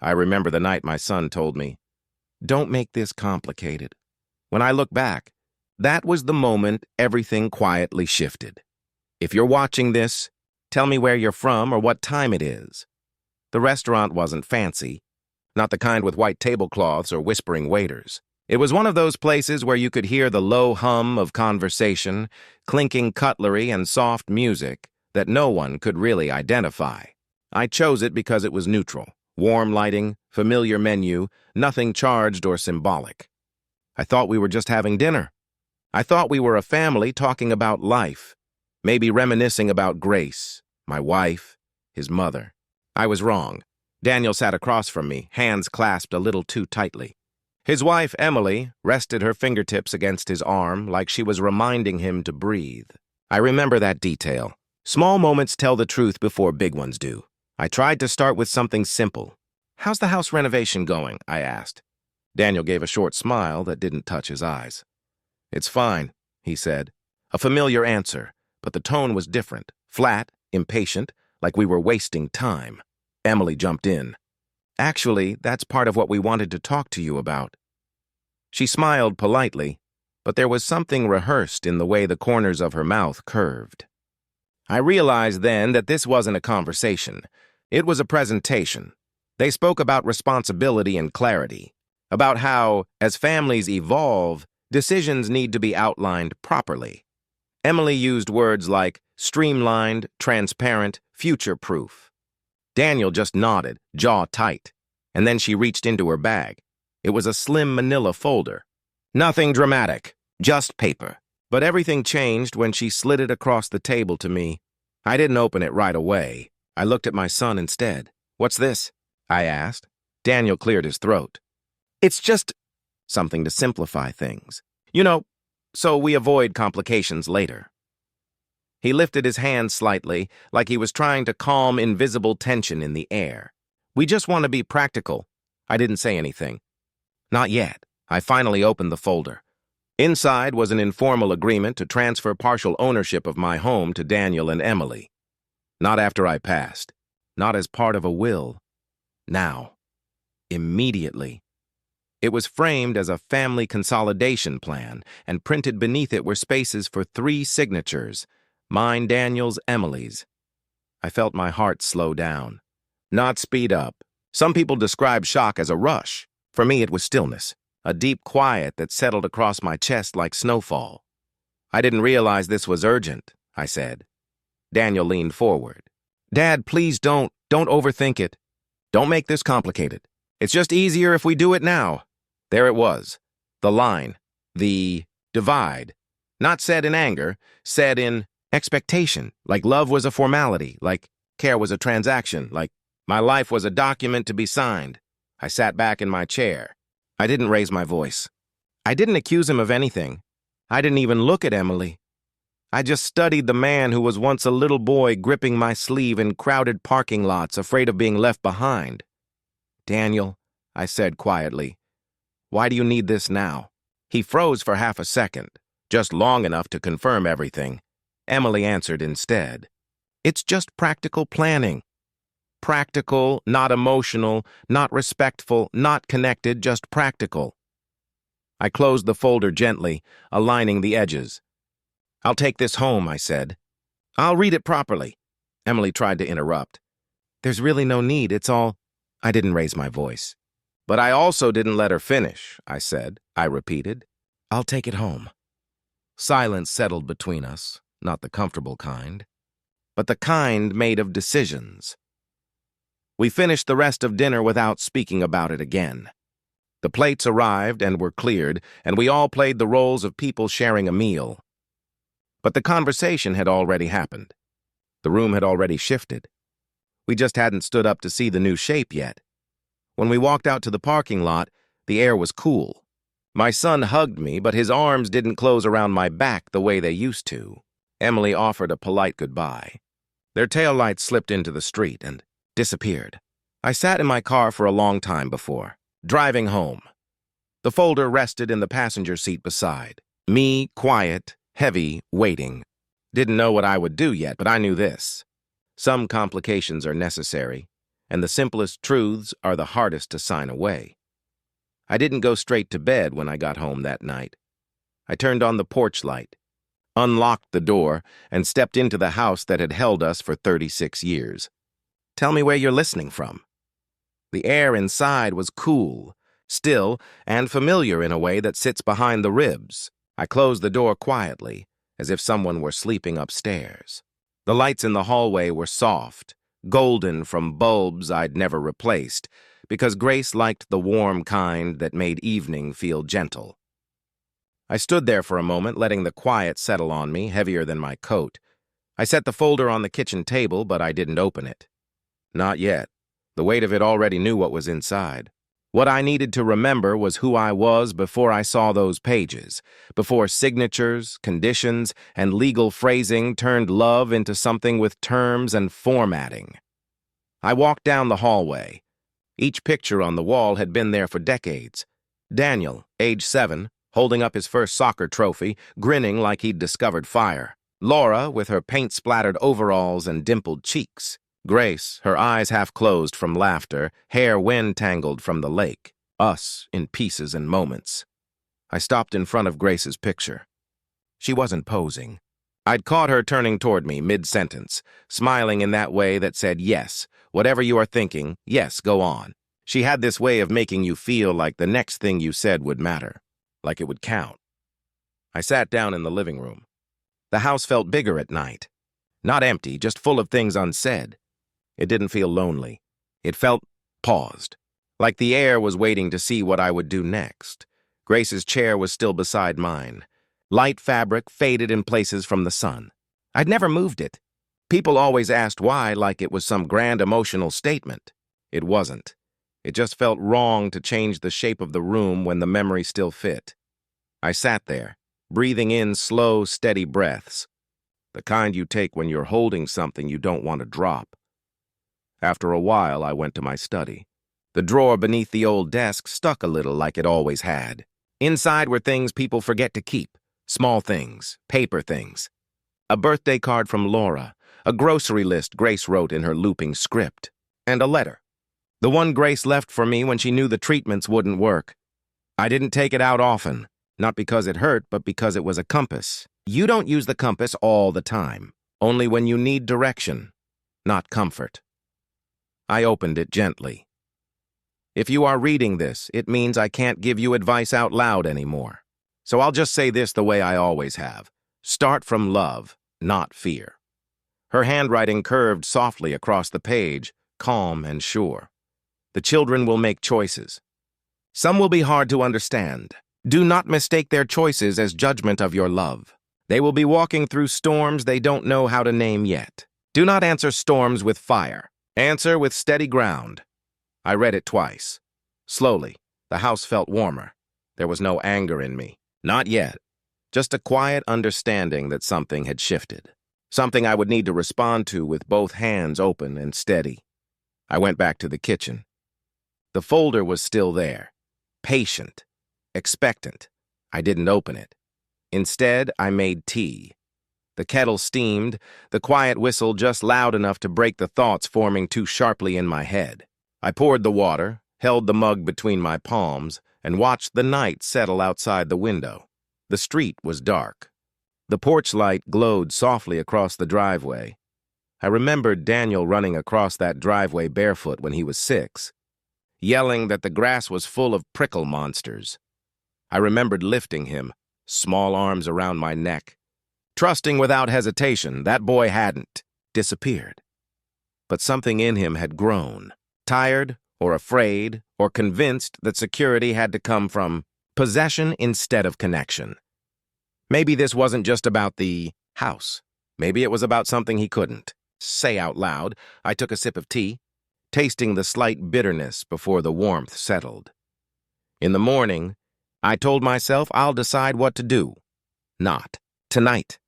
I remember the night my son told me, "Don't make this complicated." When I look back, that was the moment everything quietly shifted. If you're watching this, tell me where you're from or what time it is. The restaurant wasn't fancy, not the kind with white tablecloths or whispering waiters. It was one of those places where you could hear the low hum of conversation, clinking cutlery, and soft music that no one could really identify. I chose it because it was neutral. Warm lighting, familiar menu, nothing charged or symbolic. I thought we were just having dinner. I thought we were a family talking about life, maybe reminiscing about Grace, my wife, his mother. I was wrong. Daniel sat across from me, hands clasped a little too tightly. His wife, Emily, rested her fingertips against his arm like she was reminding him to breathe. I remember that detail. Small moments tell the truth before big ones do. I tried to start with something simple. "How's the house renovation going?" I asked. Daniel gave a short smile that didn't touch his eyes. "It's fine," he said. A familiar answer, but the tone was different, flat, impatient, like we were wasting time. Emily jumped in. "Actually, that's part of what we wanted to talk to you about." She smiled politely, but there was something rehearsed in the way the corners of her mouth curved. I realized then that this wasn't a conversation. It was a presentation. They spoke about responsibility and clarity, about how, as families evolve, decisions need to be outlined properly. Emily used words like streamlined, transparent, future-proof. Daniel just nodded, jaw tight, and then she reached into her bag. It was a slim manila folder. Nothing dramatic, just paper. But everything changed when she slid it across the table to me. I didn't open it right away. I looked at my son instead. "What's this?" I asked. Daniel cleared his throat. "It's just something to simplify things. So we avoid complications later." He lifted his hand slightly, like he was trying to calm invisible tension in the air. "We just want to be practical." I didn't say anything. Not yet. I finally opened the folder. Inside was an informal agreement to transfer partial ownership of my home to Daniel and Emily. Not after I passed. Not as part of a will. Now. Immediately. It was framed as a family consolidation plan, and printed beneath it were spaces for 3 signatures: mine, Daniel's, Emily's. I felt my heart slow down. Not speed up. Some people describe shock as a rush. For me, it was stillness. A deep quiet that settled across my chest like snowfall. "I didn't realize this was urgent," I said. Daniel leaned forward. "Dad, please don't overthink it. Don't make this complicated. It's just easier if we do it now." There it was. The line. The divide. Not said in anger, said in expectation, like love was a formality, like care was a transaction, like my life was a document to be signed. I sat back in my chair. I didn't raise my voice. I didn't accuse him of anything. I didn't even look at Emily. I just studied the man who was once a little boy gripping my sleeve in crowded parking lots, afraid of being left behind. "Daniel," I said quietly, "why do you need this now?" He froze for half a second, just long enough to confirm everything. Emily answered instead. "It's just practical planning. Practical, not emotional, not respectful, not connected, just practical." I closed the folder gently, aligning the edges. "I'll take this home," I said. "I'll read it properly." Emily tried to interrupt. "There's really no need, it's all—" I didn't raise my voice. But I also didn't let her finish, I said. I repeated, "I'll take it home." Silence settled between us, not the comfortable kind, but the kind made of decisions. We finished the rest of dinner without speaking about it again. The plates arrived and were cleared, and we all played the roles of people sharing a meal. But the conversation had already happened. The room had already shifted. We just hadn't stood up to see the new shape yet. When we walked out to the parking lot, the air was cool. My son hugged me, but his arms didn't close around my back the way they used to. Emily offered a polite goodbye. Their taillights slipped into the street and disappeared. I sat in my car for a long time before, driving home. The folder rested in the passenger seat beside. Me, quiet, heavy, waiting. Didn't know what I would do yet, but I knew this. Some complications are necessary. and the simplest truths are the hardest to sign away. I didn't go straight to bed when I got home that night. I turned on the porch light, unlocked the door, and stepped into the house that had held us for 36 years. Tell me where you're listening from. The air inside was cool, still, and familiar in a way that sits behind the ribs. I closed the door quietly, as if someone were sleeping upstairs. The lights in the hallway were soft, golden from bulbs I'd never replaced, because Grace liked the warm kind that made evening feel gentle. I stood there for a moment, letting the quiet settle on me, heavier than my coat. I set the folder on the kitchen table, but I didn't open it. Not yet. The weight of it already knew what was inside. What I needed to remember was who I was before I saw those pages, before signatures, conditions, and legal phrasing turned love into something with terms and formatting. I walked down the hallway. Each picture on the wall had been there for decades. Daniel, age 7, holding up his first soccer trophy, grinning like he'd discovered fire. Laura, with her paint-splattered overalls and dimpled cheeks. Grace, her eyes half closed from laughter, hair wind-tangled from the lake. Us, in pieces and moments. I stopped in front of Grace's picture. She wasn't posing. I'd caught her turning toward me mid-sentence, smiling in that way that said, yes, whatever you are thinking, yes, go on. She had this way of making you feel like the next thing you said would matter, like it would count. I sat down in the living room. The house felt bigger at night. Not empty, just full of things unsaid. It didn't feel lonely. It felt paused, like the air was waiting to see what I would do next. Grace's chair was still beside mine. Light fabric faded in places from the sun. I'd never moved it. People always asked why, like it was some grand emotional statement. It wasn't. It just felt wrong to change the shape of the room when the memory still fit. I sat there, breathing in slow, steady breaths, the kind you take when you're holding something you don't want to drop. After a while, I went to my study. The drawer beneath the old desk stuck a little like it always had. Inside were things people forget to keep. Small things, paper things. A birthday card from Laura, a grocery list Grace wrote in her looping script, and a letter. The one Grace left for me when she knew the treatments wouldn't work. I didn't take it out often, not because it hurt, but because it was a compass. You don't use the compass all the time, only when you need direction, not comfort. I opened it gently. If you are reading this, it means I can't give you advice out loud anymore. So I'll just say this the way I always have. Start from love, not fear. Her handwriting curved softly across the page, calm and sure. The children will make choices. Some will be hard to understand. Do not mistake their choices as judgment of your love. They will be walking through storms they don't know how to name yet. Do not answer storms with fire. Answer with steady ground. I read it twice. Slowly, the house felt warmer. There was no anger in me. Not yet. Just a quiet understanding that something had shifted. Something I would need to respond to with both hands open and steady. I went back to the kitchen. The folder was still there. Patient. Expectant. I didn't open it. Instead, I made tea. The kettle steamed, the quiet whistle just loud enough to break the thoughts forming too sharply in my head. I poured the water, held the mug between my palms, and watched the night settle outside the window. The street was dark. The porch light glowed softly across the driveway. I remembered Daniel running across that driveway barefoot when he was 6, yelling that the grass was full of prickle monsters. I remembered lifting him, small arms around my neck, trusting without hesitation that boy hadn't disappeared. But something in him had grown, tired or afraid or convinced that security had to come from possession instead of connection. Maybe this wasn't just about the house. Maybe it was about something he couldn't say out loud. I took a sip of tea, tasting the slight bitterness before the warmth settled. In the morning, I told myself I'll decide what to do. Not tonight.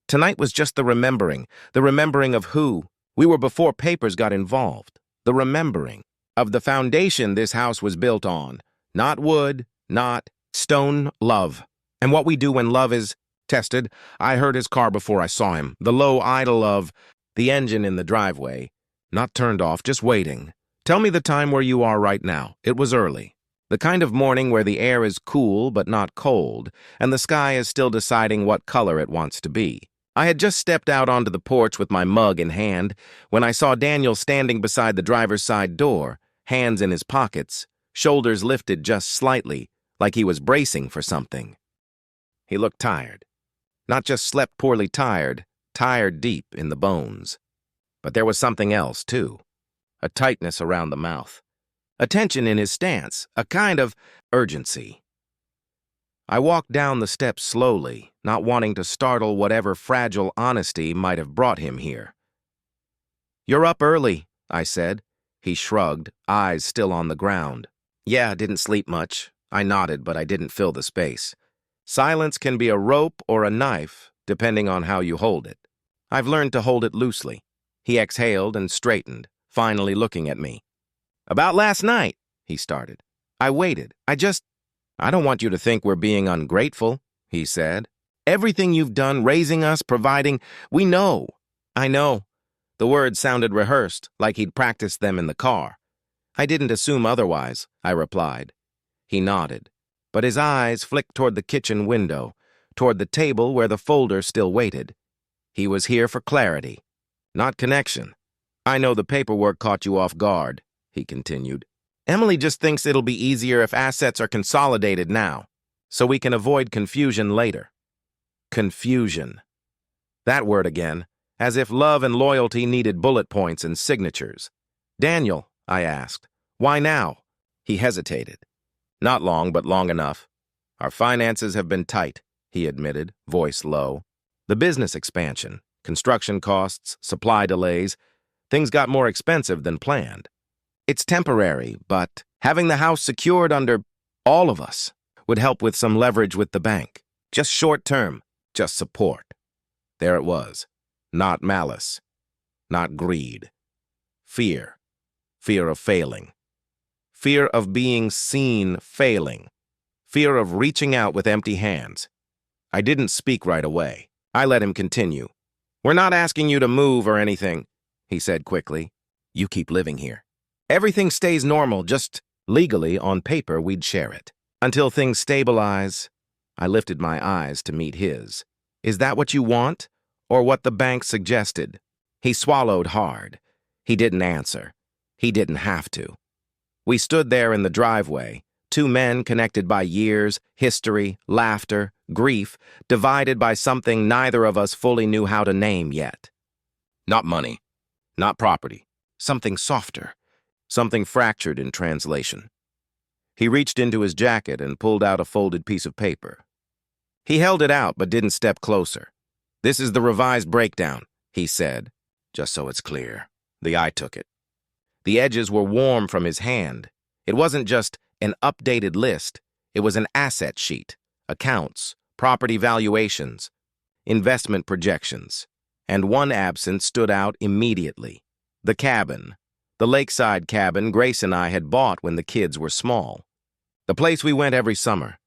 Tonight was just the remembering of who we were before papers got involved, the remembering of the foundation this house was built on, not wood, not stone, love. And what we do when love is tested. I heard his car before I saw him, the low idle of the engine in the driveway, not turned off, just waiting, Tell me the time where you are right now. It was early. The kind of morning where the air is cool but not cold, and the sky is still deciding what color it wants to be. I had just stepped out onto the porch with my mug in hand when I saw Daniel standing beside the driver's side door, hands in his pockets, shoulders lifted just slightly, like he was bracing for something. He looked tired. Not just slept poorly tired deep in the bones. But there was something else, too. A tightness around the mouth. A tension in his stance, a kind of urgency. I walked down the steps slowly, not wanting to startle whatever fragile honesty might have brought him here. "You're up early," I said. He shrugged, eyes still on the ground. "Yeah, didn't sleep much." I nodded, but I didn't fill the space. Silence can be a rope or a knife, depending on how you hold it. I've learned to hold it loosely. He exhaled and straightened, finally looking at me. "About last night," he started. I waited. "I don't want you to think we're being ungrateful," he said. "Everything you've done, raising us, providing, we know." "I know." The words sounded rehearsed, like he'd practiced them in the car. "I didn't assume otherwise," I replied. He nodded, but his eyes flicked toward the kitchen window, toward the table where the folder still waited. He was here for clarity, not connection. "I know the paperwork caught you off guard," he continued. "Emily just thinks it'll be easier if assets are consolidated now, so we can avoid confusion later." Confusion. That word again, as if love and loyalty needed bullet points and signatures. "Daniel," I asked, "why now?" He hesitated. "Not long, but long enough. Our finances have been tight," he admitted, voice low. "The business expansion, construction costs, supply delays, things got more expensive than planned. It's temporary, but having the house secured under all of us would help with some leverage with the bank. Just short term, just support." There it was. Not malice. Not greed. Fear. Fear of failing. Fear of being seen failing. Fear of reaching out with empty hands. I didn't speak right away. I let him continue. "We're not asking you to move or anything," he said quickly. "You keep living here. Everything stays normal, just legally, on paper, we'd share it. Until things stabilize." I lifted my eyes to meet his. "Is that what you want, or what the bank suggested?" He swallowed hard. He didn't answer. He didn't have to. We stood there in the driveway, two men connected by years, history, laughter, grief, divided by something neither of us fully knew how to name yet. Not money, not property, something softer, something fractured in translation. He reached into his jacket and pulled out a folded piece of paper. He held it out but didn't step closer. "This is the revised breakdown," he said, "just so it's clear." The eye took it. The edges were warm from his hand. It wasn't just an updated list. It was an asset sheet, accounts, property valuations, investment projections. And one absence stood out immediately. The cabin. The lakeside cabin Grace and I had bought when the kids were small. The place we went every summer,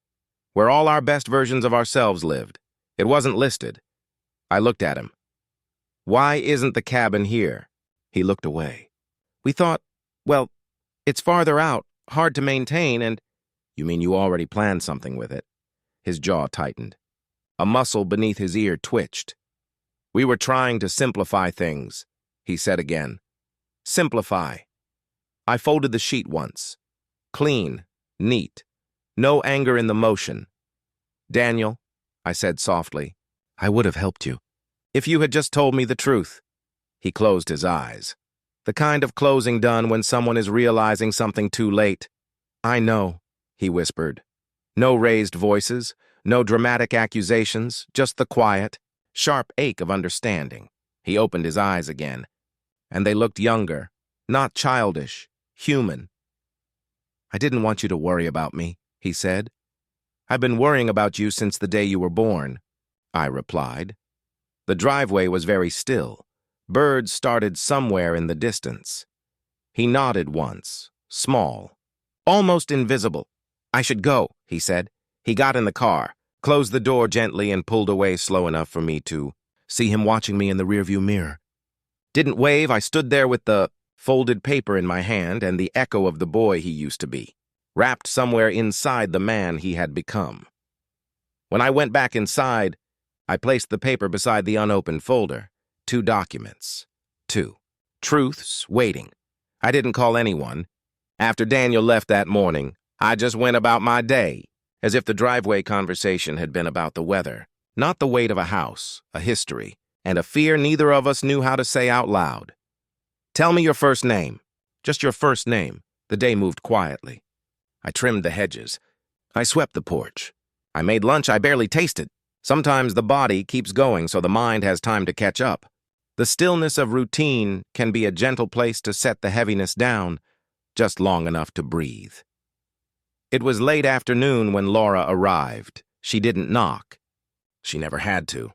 where all our best versions of ourselves lived. It wasn't listed. I looked at him. "Why isn't the cabin here?" He looked away. "We thought, well, it's farther out, hard to maintain, and—" "You mean you already planned something with it?" His jaw tightened. A muscle beneath his ear twitched. "We were trying to simplify things," he said again. "Simplify." I folded the sheet once. Clean, neat, no anger in the motion. "Daniel," I said softly, "I would have helped you if you had just told me the truth." He closed his eyes. The kind of closing done when someone is realizing something too late. "I know," he whispered. No raised voices, no dramatic accusations, just the quiet, sharp ache of understanding. He opened his eyes again, and they looked younger, not childish, human. "I didn't want you to worry about me," he said. "I've been worrying about you since the day you were born," I replied. The driveway was very still. Birds started somewhere in the distance. He nodded once, small, almost invisible. "I should go," he said. He got in the car, closed the door gently, and pulled away slow enough for me to see him watching me in the rearview mirror. Didn't wave. I stood there with the folded paper in my hand, and the echo of the boy he used to be, wrapped somewhere inside the man he had become. When I went back inside, I placed the paper beside the unopened folder. 2 documents. 2 truths waiting. I didn't call anyone. After Daniel left that morning, I just went about my day, as if the driveway conversation had been about the weather, not the weight of a house, a history, and a fear neither of us knew how to say out loud. Tell me your first name. Just your first name. The day moved quietly. I trimmed the hedges. I swept the porch. I made lunch I barely tasted. Sometimes the body keeps going so the mind has time to catch up. The stillness of routine can be a gentle place to set the heaviness down, just long enough to breathe. It was late afternoon when Laura arrived. She didn't knock. She never had to.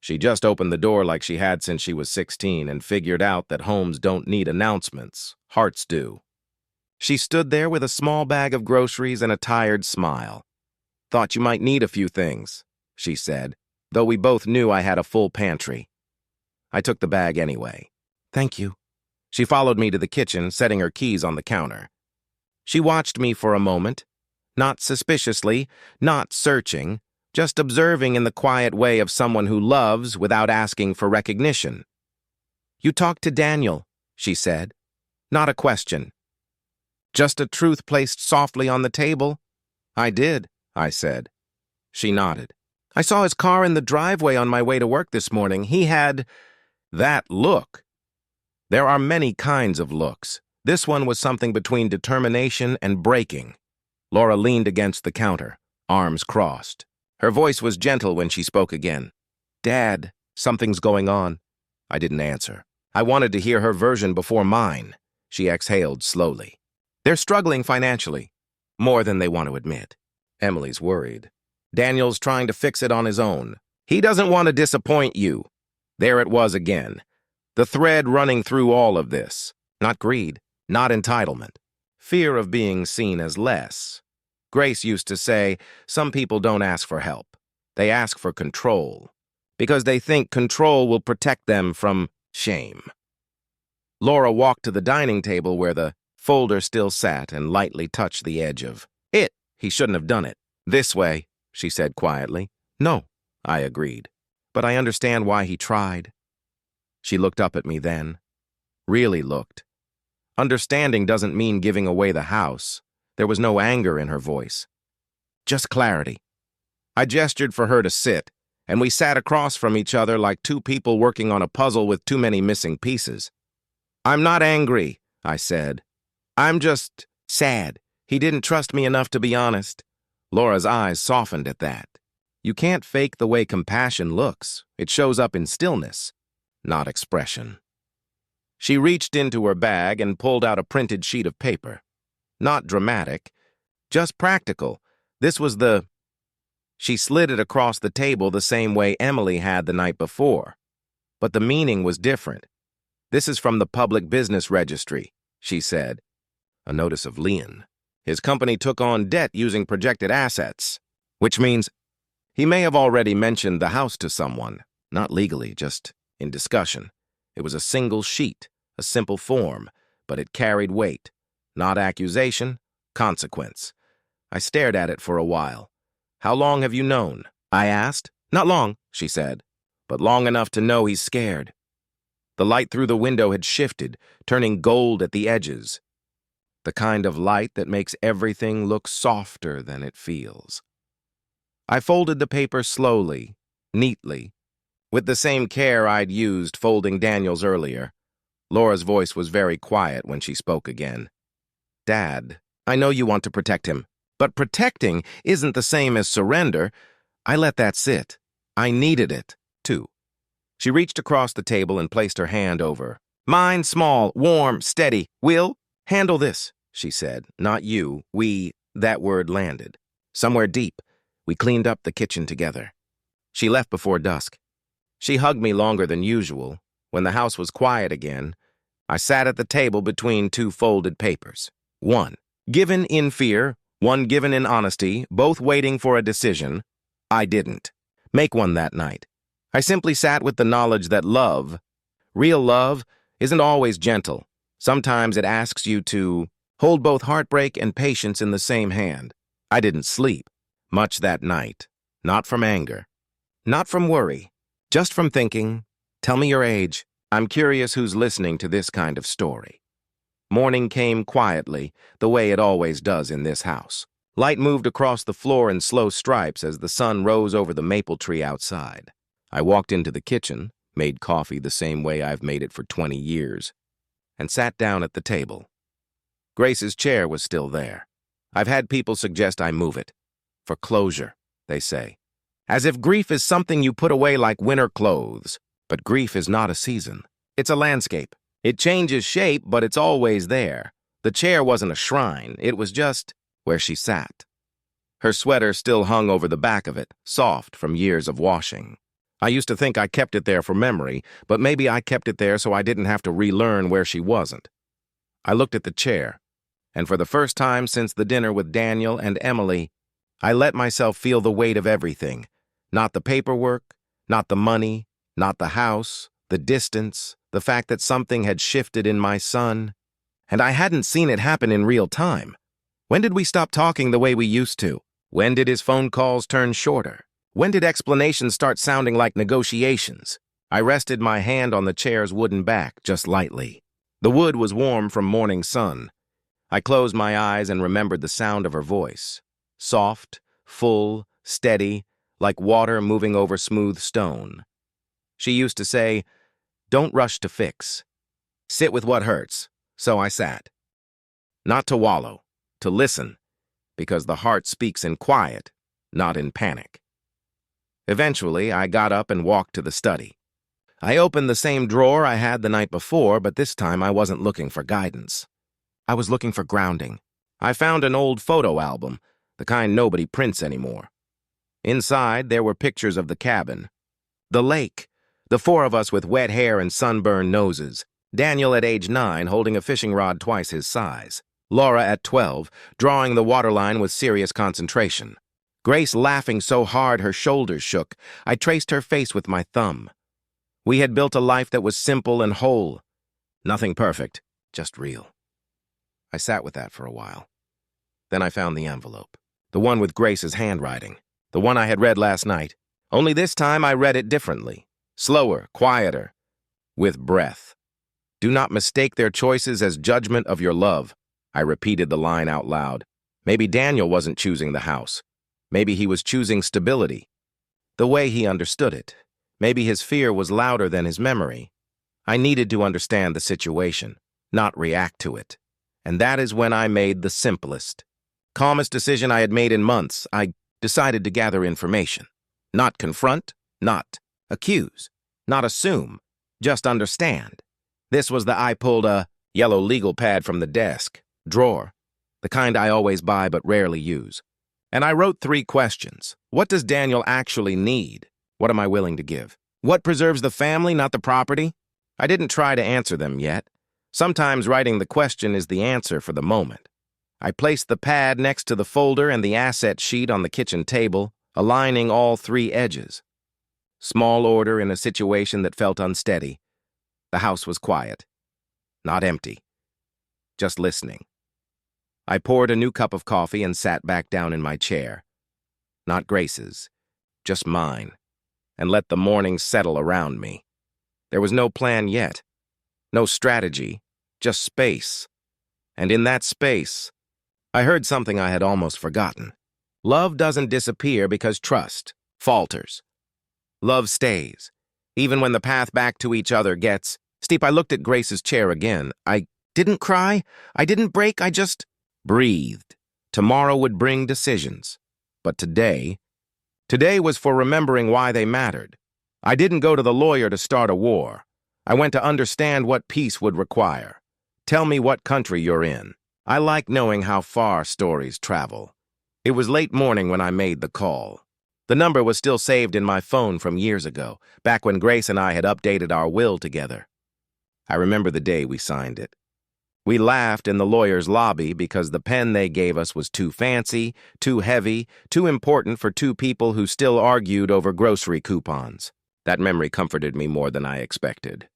She just opened the door like she had since she was 16 and figured out that homes don't need announcements. Hearts do. She stood there with a small bag of groceries and a tired smile. "Thought you might need a few things," she said, though we both knew I had a full pantry. I took the bag anyway. "Thank you." She followed me to the kitchen, setting her keys on the counter. She watched me for a moment, not suspiciously, not searching, just observing in the quiet way of someone who loves without asking for recognition. "You talked to Daniel," she said. Not a question. Just a truth placed softly on the table. "I did," I said. She nodded. "I saw his car in the driveway on my way to work this morning. He had that look." There are many kinds of looks. This one was something between determination and breaking. Laura leaned against the counter, arms crossed. Her voice was gentle when she spoke again. "Dad, something's going on." I didn't answer. I wanted to hear her version before mine. She exhaled slowly. "They're struggling financially, more than they want to admit." Emily's worried. "Daniel's trying to fix it on his own. He doesn't want to disappoint you." There it was again. The thread running through all of this. Not greed, not entitlement. Fear of being seen as less. Grace used to say, some people don't ask for help. They ask for control, because they think control will protect them from shame. Laura walked to the dining table where the folder still sat and lightly touched the edge of it. He shouldn't have done it. "This way," she said quietly. "No," I agreed. "But I understand why he tried." She looked up at me then. Really looked. Understanding doesn't mean giving away the house. There was no anger in her voice. Just clarity. I gestured for her to sit, and we sat across from each other like two people working on a puzzle with too many missing pieces. "I'm not angry," I said. "I'm just sad. He didn't trust me enough to be honest." Laura's eyes softened at that. You can't fake the way compassion looks. It shows up in stillness, not expression. She reached into her bag and pulled out a printed sheet of paper. Not dramatic, just practical. This was the... She slid it across the table the same way Emily had the night before. But the meaning was different. "This is from the Public Business Registry," she said. A notice of lien. His company took on debt using projected assets, which means he may have already mentioned the house to someone, not legally, just in discussion. It was a single sheet, a simple form, but it carried weight. Not accusation, consequence. I stared at it for a while. "How long have you known?" I asked. "Not long," she said, "but long enough to know he's scared." The light through the window had shifted, turning gold at the edges. The kind of light that makes everything look softer than it feels. I folded the paper slowly, neatly, with the same care I'd used folding Daniel's earlier. Laura's voice was very quiet when she spoke again. "Dad, I know you want to protect him, but protecting isn't the same as surrender." I let that sit. I needed it, too. She reached across the table and placed her hand over. "Mine, small, warm, steady. We'll handle this," she said. "Not you. We," that word landed. Somewhere deep. We cleaned up the kitchen together. She left before dusk. She hugged me longer than usual. When the house was quiet again, I sat at the table between two folded papers. One given in fear, one given in honesty, both waiting for a decision. I didn't make one that night. I simply sat with the knowledge that love, real love, isn't always gentle. Sometimes it asks you to hold both heartbreak and patience in the same hand. I didn't sleep much that night. Not from anger. Not from worry. Just from thinking, tell me your age. I'm curious who's listening to this kind of story. Morning came quietly, the way it always does in this house. Light moved across the floor in slow stripes as the sun rose over the maple tree outside. I walked into the kitchen, made coffee the same way I've made it for 20 years, and sat down at the table. Grace's chair was still there. I've had people suggest I move it. For closure, they say. As if grief is something you put away like winter clothes. But grief is not a season. It's a landscape. It changes shape, but it's always there. The chair wasn't a shrine. It was just where she sat. Her sweater still hung over the back of it, soft from years of washing. I used to think I kept it there for memory, but maybe I kept it there so I didn't have to relearn where she wasn't. I looked at the chair, and for the first time since the dinner with Daniel and Emily, I let myself feel the weight of everything. Not the paperwork, not the money, not the house, the distance, the fact that something had shifted in my son. And I hadn't seen it happen in real time. When did we stop talking the way we used to? When did his phone calls turn shorter? When did explanations start sounding like negotiations? I rested my hand on the chair's wooden back, just lightly. The wood was warm from morning sun. I closed my eyes and remembered the sound of her voice. Soft, full, steady, like water moving over smooth stone. She used to say, "Don't rush to fix. Sit with what hurts." So I sat. Not to wallow, to listen, because the heart speaks in quiet, not in panic. Eventually, I got up and walked to the study. I opened the same drawer I had the night before, but this time I wasn't looking for guidance. I was looking for grounding. I found an old photo album, the kind nobody prints anymore. Inside, there were pictures of the cabin, the lake, the four of us with wet hair and sunburned noses, Daniel at age 9 holding a fishing rod twice his size, Laura at 12 drawing the waterline with serious concentration, Grace laughing so hard her shoulders shook, I traced her face with my thumb. We had built a life that was simple and whole. Nothing perfect, just real. I sat with that for a while. Then I found the envelope, the one with Grace's handwriting, the one I had read last night. Only this time I read it differently. Slower, quieter, with breath. Do not mistake their choices as judgment of your love. I repeated the line out loud. Maybe Daniel wasn't choosing the house. Maybe he was choosing stability. The way he understood it. Maybe his fear was louder than his memory. I needed to understand the situation, not react to it. And that is when I made the simplest, calmest decision I had made in months. I decided to gather information. Not confront, not accuse, not assume, just understand. This was I pulled a yellow legal pad from the desk, drawer, the kind I always buy but rarely use. And I wrote 3 questions. What does Daniel actually need? What am I willing to give? What preserves the family, not the property? I didn't try to answer them yet. Sometimes writing the question is the answer for the moment. I placed the pad next to the folder and the asset sheet on the kitchen table, aligning all 3 edges. Small order in a situation that felt unsteady. The house was quiet. Not empty. Just listening. I poured a new cup of coffee and sat back down in my chair. Not Grace's, just mine, and let the morning settle around me. There was no plan yet. No strategy, just space. And in that space, I heard something I had almost forgotten. Love doesn't disappear because trust falters. Love stays, even when the path back to each other gets steep. I looked at Grace's chair again. I didn't cry. I didn't break. I just breathed. Tomorrow would bring decisions. But today was for remembering why they mattered. I didn't go to the lawyer to start a war. I went to understand what peace would require. Tell me what country you're in. I like knowing how far stories travel. It was late morning when I made the call. The number was still saved in my phone from years ago, back when Grace and I had updated our will together. I remember the day we signed it. We laughed in the lawyer's lobby because the pen they gave us was too fancy, too heavy, too important for 2 people who still argued over grocery coupons. That memory comforted me more than I expected.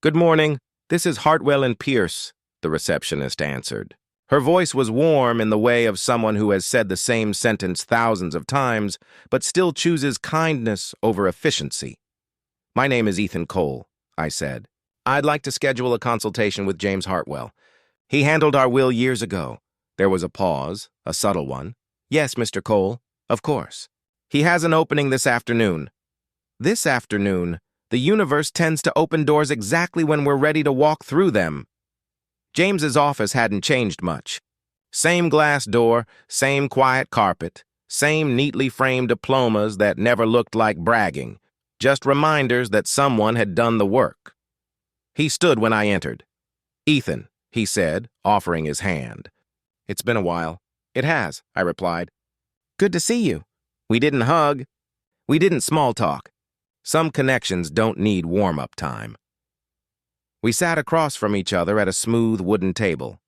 "Good morning," "This is Hartwell and Pierce," the receptionist answered. Her voice was warm in the way of someone who has said the same sentence thousands of times, but still chooses kindness over efficiency. "My name is Ethan Cole," I said. "I'd like to schedule a consultation with James Hartwell. He handled our will years ago." There was a pause, a subtle one. "Yes, Mr. Cole, of course. He has an opening this afternoon." This afternoon, the universe tends to open doors exactly when we're ready to walk through them. James's office hadn't changed much. Same glass door, same quiet carpet, same neatly framed diplomas that never looked like bragging, just reminders that someone had done the work. He stood when I entered. "Ethan," he said, offering his hand. "It's been a while." "It has," I replied. "Good to see you." We didn't hug. We didn't small talk. Some connections don't need warm-up time. We sat across from each other at a smooth wooden table.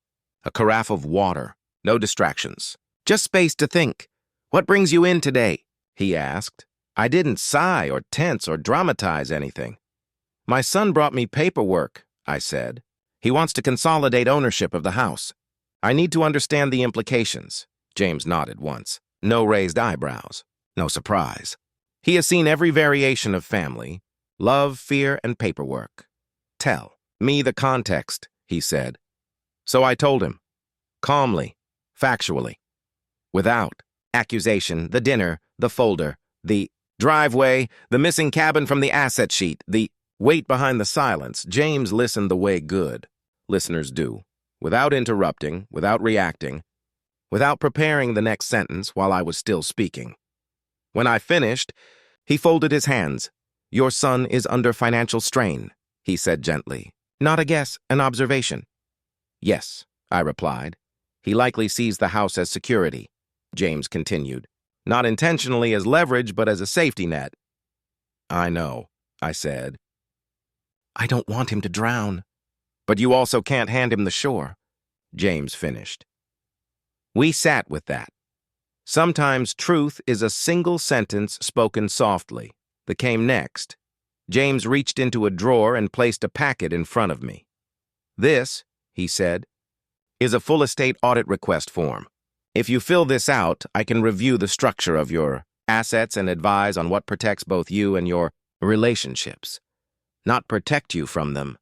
A carafe of water, no distractions. "Just space to think. What brings you in today?" he asked. I didn't sigh or tense or dramatize anything. "My son brought me paperwork," I said. "He wants to consolidate ownership of the house. I need to understand the implications." James nodded once. No raised eyebrows. No surprise. He has seen every variation of family, love, fear, and paperwork. "Tell me the context," he said. So I told him, calmly, factually, without accusation, the dinner, the folder, the driveway, the missing cabin from the asset sheet, the weight behind the silence. James listened the way good listeners do, without interrupting, without reacting, without preparing the next sentence while I was still speaking. When I finished, he folded his hands. "Your son is under financial strain," he said gently. "Not a guess, an observation." "Yes," I replied. "He likely sees the house as security," James continued. "Not intentionally as leverage, but as a safety net." "I know," I said. "I don't want him to drown." "But you also can't hand him the shore," James finished. We sat with that. Sometimes truth is a single sentence spoken softly. That came next. James reached into a drawer and placed a packet in front of me. "This," he said, "is a full estate audit request form. If you fill this out, I can review the structure of your assets and advise on what protects both you and your relationships. Not protect you from them.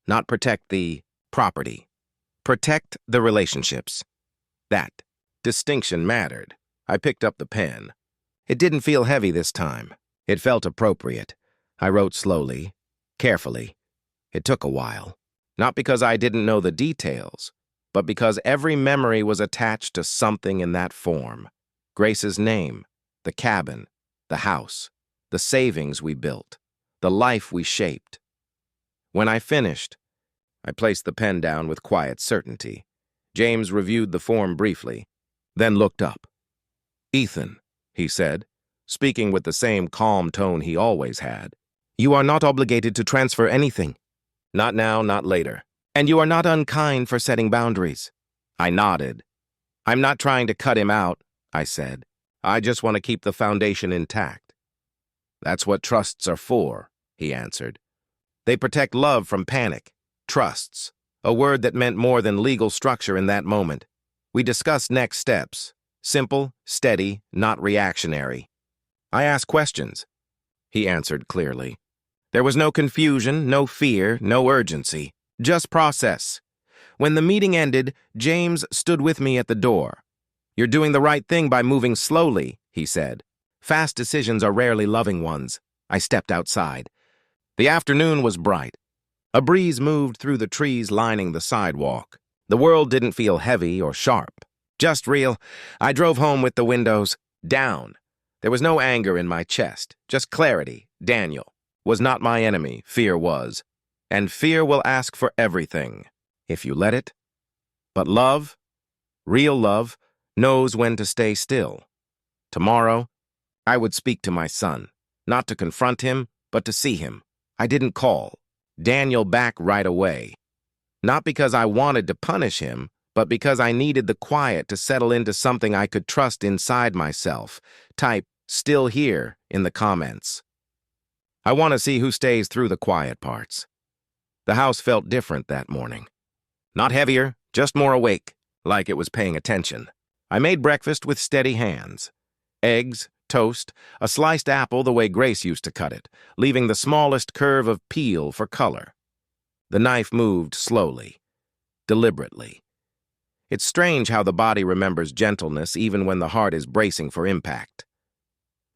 Not protect the property. Protect the relationships." That distinction mattered. I picked up the pen. It didn't feel heavy this time. It felt appropriate. I wrote slowly, carefully. It took a while. Not because I didn't know the details, but because every memory was attached to something in that form. Grace's name, the cabin, the house, the savings we built, the life we shaped. When I finished, I placed the pen down with quiet certainty. James reviewed the form briefly, then looked up. "Ethan," he said, speaking with the same calm tone he always had, "you are not obligated to transfer anything. Not now, not later. And you are not unkind for setting boundaries." I nodded. "I'm not trying to cut him out," I said. "I just want to keep the foundation intact." "That's what trusts are for," he answered. "They protect love from panic. Trusts, a word that meant more than legal structure in that moment. We discussed next steps. Simple, steady, not reactionary. I asked questions. He answered clearly. There was no confusion, no fear, no urgency. Just process. When the meeting ended, James stood with me at the door. "You're doing the right thing by moving slowly," he said. "Fast decisions are rarely loving ones." I stepped outside. The afternoon was bright. A breeze moved through the trees lining the sidewalk. The world didn't feel heavy or sharp. Just real. I drove home with the windows down. There was no anger in my chest, just clarity. Daniel was not my enemy, fear was. And fear will ask for everything, if you let it. But love, real love, knows when to stay still. Tomorrow, I would speak to my son, not to confront him, but to see him. I didn't call Daniel back right away. Not because I wanted to punish him, but because I needed the quiet to settle into something I could trust inside myself. Type, "still here," in the comments. I want to see who stays through the quiet parts. The house felt different that morning. Not heavier, just more awake, like it was paying attention. I made breakfast with steady hands. Eggs, toast, a sliced apple the way Grace used to cut it, leaving the smallest curve of peel for color. The knife moved slowly, deliberately. It's strange how the body remembers gentleness even when the heart is bracing for impact.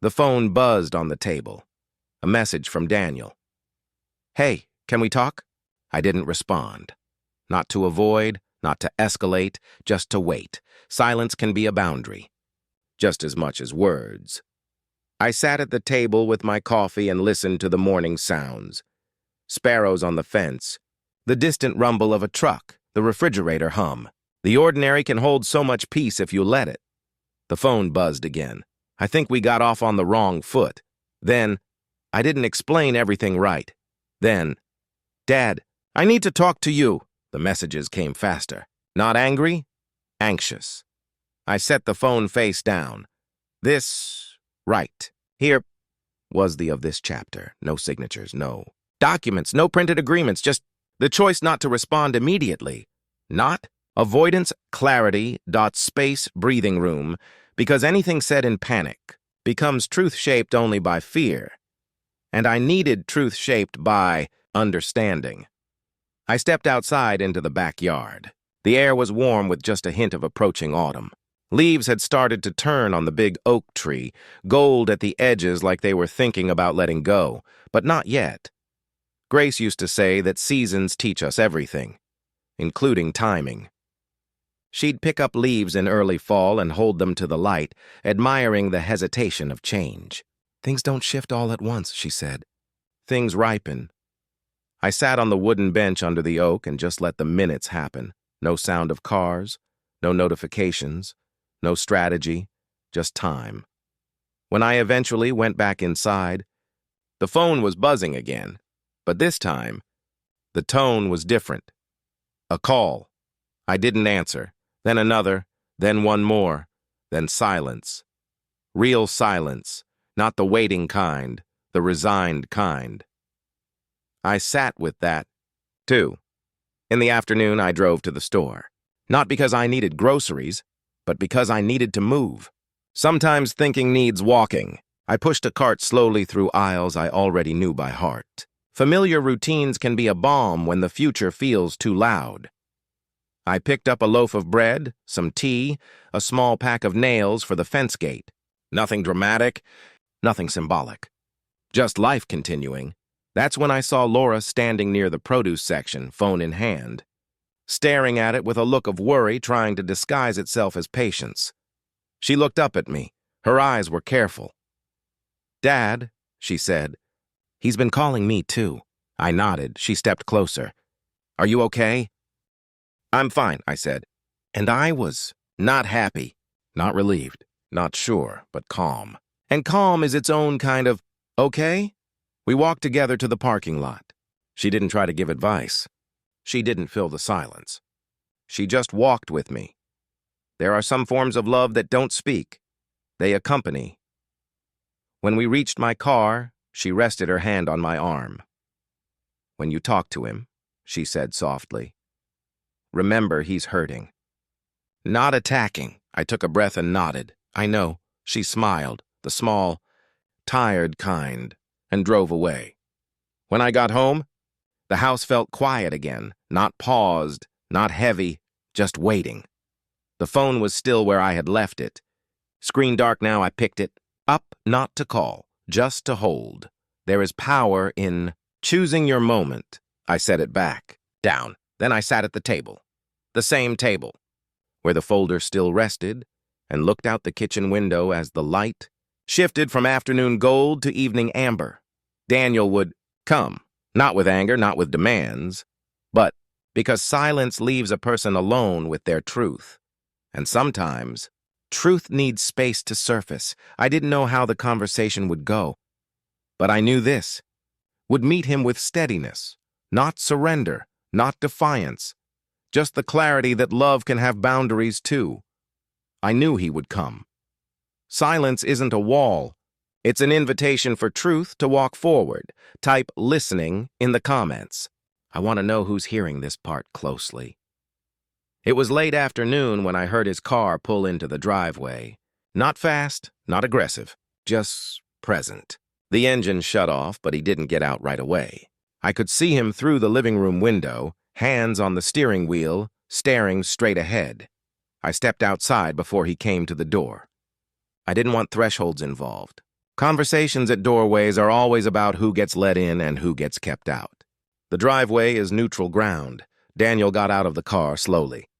The phone buzzed on the table. A message from Daniel. "Hey, can we talk?" I didn't respond. Not to avoid, not to escalate, just to wait. Silence can be a boundary, just as much as words. I sat at the table with my coffee and listened to the morning sounds. Sparrows on the fence, the distant rumble of a truck, the refrigerator hum. The ordinary can hold so much peace if you let it. The phone buzzed again. I think we got off on the wrong foot. Then, I didn't explain everything right. Then, "Dad, I need to talk to you." The messages came faster. Not angry, anxious. I set the phone face down. Right. Here was the of this chapter. No signatures, no documents, no printed agreements, just the choice not to respond immediately. Not avoidance, clarity, space, breathing room, because anything said in panic becomes truth-shaped only by fear. And I needed truth-shaped by understanding. I stepped outside into the backyard. The air was warm with just a hint of approaching autumn. Leaves had started to turn on the big oak tree, gold at the edges like they were thinking about letting go, but not yet. Grace used to say that seasons teach us everything, including timing. She'd pick up leaves in early fall and hold them to the light, admiring the hesitation of change. "Things don't shift all at once," she said. "Things ripen." I sat on the wooden bench under the oak and just let the minutes happen. No sound of cars, no notifications, no strategy, just time. When I eventually went back inside, the phone was buzzing again, but this time, the tone was different. A call. I didn't answer. Then another, then one more, then silence. Real silence, not the waiting kind, the resigned kind. I sat with that, too. In the afternoon, I drove to the store. Not because I needed groceries, but because I needed to move. Sometimes thinking needs walking. I pushed a cart slowly through aisles I already knew by heart. Familiar routines can be a balm when the future feels too loud. I picked up a loaf of bread, some tea, a small pack of nails for the fence gate. Nothing dramatic, nothing symbolic. Just life continuing. That's when I saw Laura standing near the produce section, phone in hand, staring at it with a look of worry trying to disguise itself as patience. She looked up at me. Her eyes were careful. "Dad," she said. "He's been calling me, too." I nodded. She stepped closer. "Are you okay?" "I'm fine," I said. And I was not happy, not relieved, not sure, but calm. And calm is its own kind of, okay? We walked together to the parking lot. She didn't try to give advice. She didn't fill the silence. She just walked with me. There are some forms of love that don't speak. They accompany. When we reached my car, she rested her hand on my arm. "When you talk to him," she said softly, "remember he's hurting." Not attacking. I took a breath and nodded. "I know." She smiled, the small, tired kind, and drove away. When I got home, the house felt quiet again, not paused, not heavy, just waiting. The phone was still where I had left it. Screen dark now, I picked it up, not to call, just to hold. There is power in choosing your moment. I set it back, down. Then I sat at the table. The same table, where the folder still rested, and looked out the kitchen window as the light shifted from afternoon gold to evening amber. Daniel would come, not with anger, not with demands, but because silence leaves a person alone with their truth. And sometimes, truth needs space to surface. I didn't know how the conversation would go, but I knew this would meet him with steadiness, not surrender, not defiance, just the clarity that love can have boundaries too. I knew he would come. Silence isn't a wall. It's an invitation for truth to walk forward. Type listening in the comments. I want to know who's hearing this part closely. It was late afternoon when I heard his car pull into the driveway. Not fast, not aggressive, just present. The engine shut off, but he didn't get out right away. I could see him through the living room window, hands on the steering wheel, staring straight ahead. I stepped outside before he came to the door. I didn't want thresholds involved. Conversations at doorways are always about who gets let in and who gets kept out. The driveway is neutral ground. Daniel got out of the car slowly.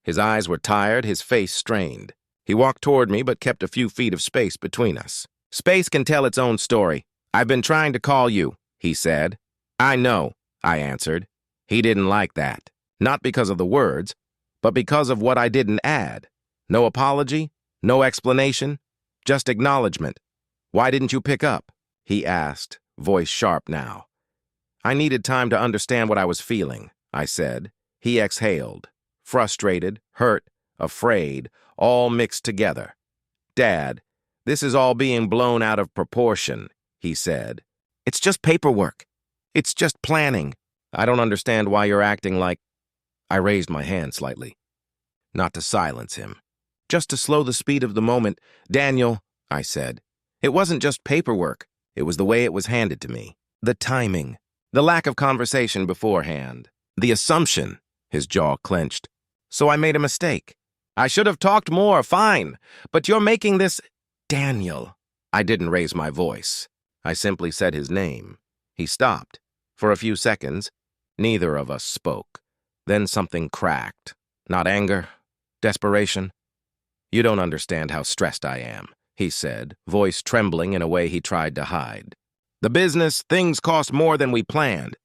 His eyes were tired, his face strained. He walked toward me but kept a few feet of space between us. Space can tell its own story. I've been trying to call you, he said. I know, I answered. He didn't like that. Not because of the words, but because of what I didn't add. No apology, no explanation, just acknowledgement. Why didn't you pick up? He asked, voice sharp now. I needed time to understand what I was feeling, I said. He exhaled, frustrated, hurt, afraid, all mixed together. Dad, this is all being blown out of proportion, he said. It's just paperwork. It's just planning. I don't understand why you're acting like... I raised my hand slightly. Not to silence him. Just to slow the speed of the moment. Daniel, I said. It wasn't just paperwork. It was the way it was handed to me. The timing. The lack of conversation beforehand. The assumption. His jaw clenched. So I made a mistake. I should have talked more, fine. But you're making this... Daniel. I didn't raise my voice. I simply said his name. He stopped. For a few seconds, neither of us spoke. Then something cracked. Not anger, desperation. You don't understand how stressed I am, he said, voice trembling in a way he tried to hide. The business, things cost more than we planned.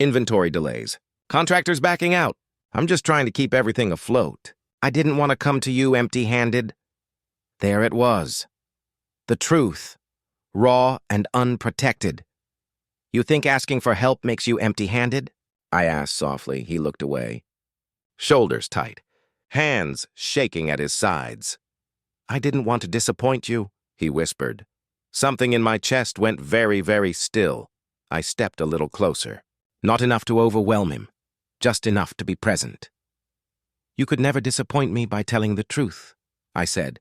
Inventory delays. Contractors backing out. I'm just trying to keep everything afloat. I didn't want to come to you empty-handed. There it was. The truth. Raw and unprotected. You think asking for help makes you empty-handed? I asked softly. He looked away. Shoulders tight. Hands shaking at his sides. I didn't want to disappoint you, he whispered. Something in my chest went very, very still. I stepped a little closer. Not enough to overwhelm him. Just enough to be present. You could never disappoint me by telling the truth, I said.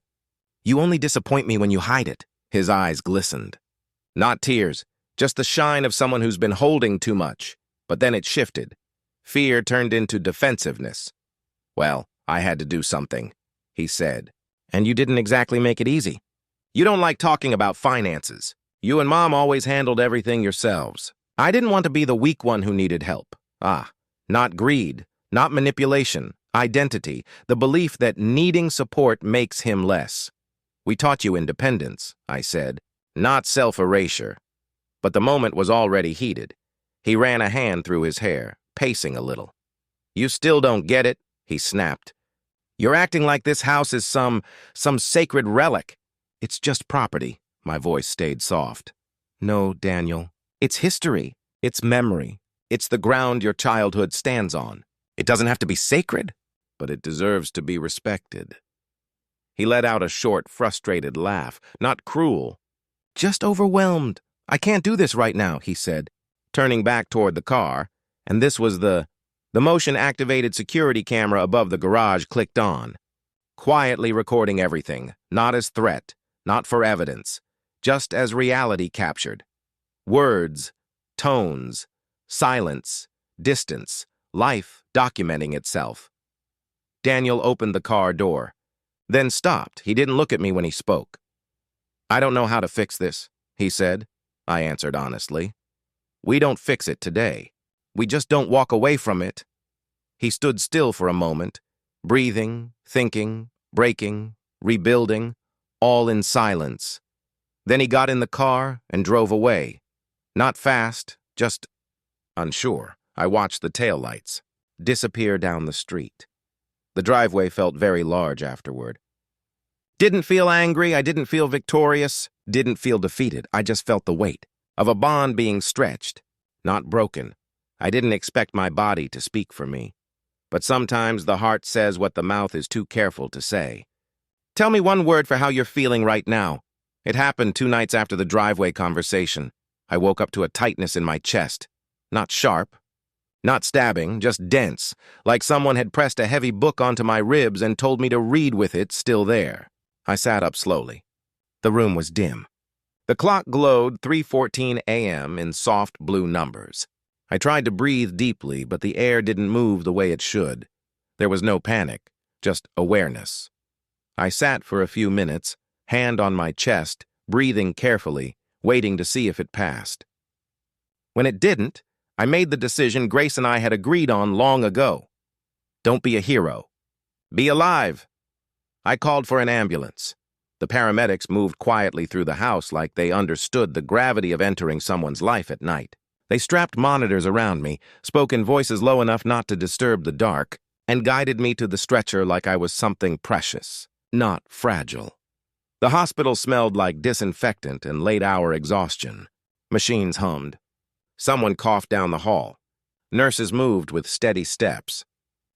You only disappoint me when you hide it. His eyes glistened. Not tears, just the shine of someone who's been holding too much. But then it shifted. Fear turned into defensiveness. Well, I had to do something, he said. And you didn't exactly make it easy. You don't like talking about finances. You and Mom always handled everything yourselves. I didn't want to be the weak one who needed help. Not greed, not manipulation, identity, the belief that needing support makes him less. We taught you independence, I said, not self-erasure. But the moment was already heated. He ran a hand through his hair, pacing a little. You still don't get it, he snapped. You're acting like this house is some sacred relic. It's just property. My voice stayed soft. No, Daniel. It's history. It's memory. It's the ground your childhood stands on. It doesn't have to be sacred, but it deserves to be respected. He let out a short, frustrated laugh, not cruel. Just overwhelmed. I can't do this right now, he said, turning back toward the car, and this was the motion-activated security camera above the garage clicked on, quietly recording everything, not as threat, not for evidence, just as reality captured. Words, tones, silence, distance, life documenting itself. Daniel opened the car door, then stopped. He didn't look at me when he spoke. I don't know how to fix this, he said. I answered honestly. We don't fix it today. We just don't walk away from it. He stood still for a moment, breathing, thinking, breaking, rebuilding, all in silence. Then he got in the car and drove away. Not fast, just unsure. I watched the taillights disappear down the street. The driveway felt very large afterward. Didn't feel angry, I didn't feel victorious, didn't feel defeated. I just felt the weight of a bond being stretched, not broken. I didn't expect my body to speak for me. But sometimes the heart says what the mouth is too careful to say. Tell me one word for how you're feeling right now. It happened 2 nights after the driveway conversation. I woke up to a tightness in my chest. Not sharp, Not stabbing, just dense, like someone had pressed a heavy book onto my ribs and told me to read with it still there. I sat up slowly. The room was dim. The clock glowed 3:14 a.m. in soft blue numbers. I tried to breathe deeply, but the air didn't move the way it should. There was no panic, just awareness. I sat for a few minutes, hand on my chest, breathing carefully, waiting to see if it passed. When it didn't, I made the decision Grace and I had agreed on long ago. Don't be a hero. Be alive. I called for an ambulance. The paramedics moved quietly through the house like they understood the gravity of entering someone's life at night. They strapped monitors around me, spoke in voices low enough not to disturb the dark, and guided me to the stretcher like I was something precious, not fragile. The hospital smelled like disinfectant and late-hour exhaustion. Machines hummed. Someone coughed down the hall. Nurses moved with steady steps,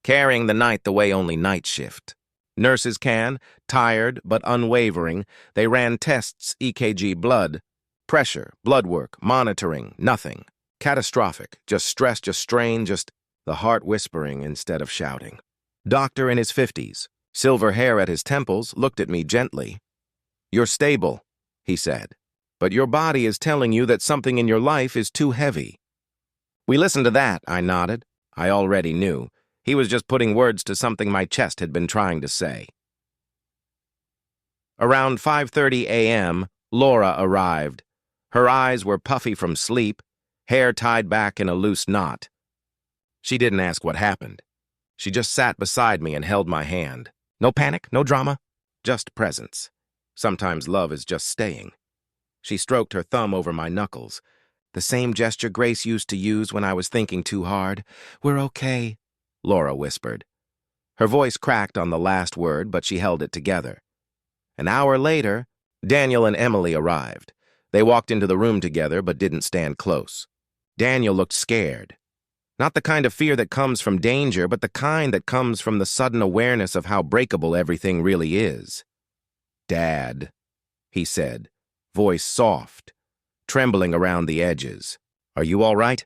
carrying the night the way only night shift. Nurses can, tired but unwavering, they ran tests, EKG, blood, pressure, blood work, monitoring, nothing. Catastrophic, just stress, just strain, just the heart whispering instead of shouting. Doctor in his 50s, silver hair at his temples, looked at me gently. "You're stable," he said, "but your body is telling you that something in your life is too heavy." "We listened to that," I nodded. I already knew. He was just putting words to something my chest had been trying to say. Around 5:30 a.m., Laura arrived. Her eyes were puffy from sleep, hair tied back in a loose knot. She didn't ask what happened. She just sat beside me and held my hand. No panic, no drama, just presence. Sometimes love is just staying. She stroked her thumb over my knuckles. The same gesture Grace used to use when I was thinking too hard. "We're okay," Laura whispered. Her voice cracked on the last word, but she held it together. An hour later, Daniel and Emily arrived. They walked into the room together, but didn't stand close. Daniel looked scared. Not the kind of fear that comes from danger, but the kind that comes from the sudden awareness of how breakable everything really is. "Dad," he said, voice soft, trembling around the edges. "Are you all right?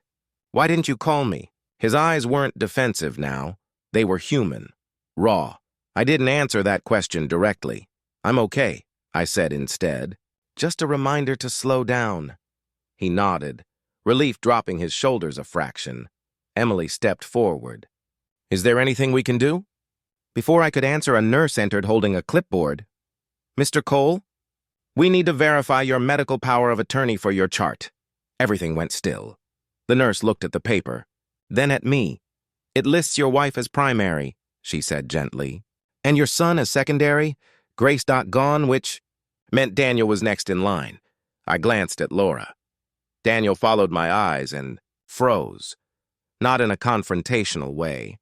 Why didn't you call me?" His eyes weren't defensive now. They were human, raw. I didn't answer that question directly. "I'm okay," I said instead. "Just a reminder to slow down." He nodded, relief dropping his shoulders a fraction. Emily stepped forward. "Is there anything we can do?" Before I could answer, a nurse entered holding a clipboard. "Mr. Cole, we need to verify your medical power of attorney for your chart." Everything went still. The nurse looked at the paper, then at me. "It lists your wife as primary," she said gently, "and your son as secondary, Grace Gone, which meant Daniel was next in line." I glanced at Laura. Daniel followed my eyes and froze. Not in a confrontational way.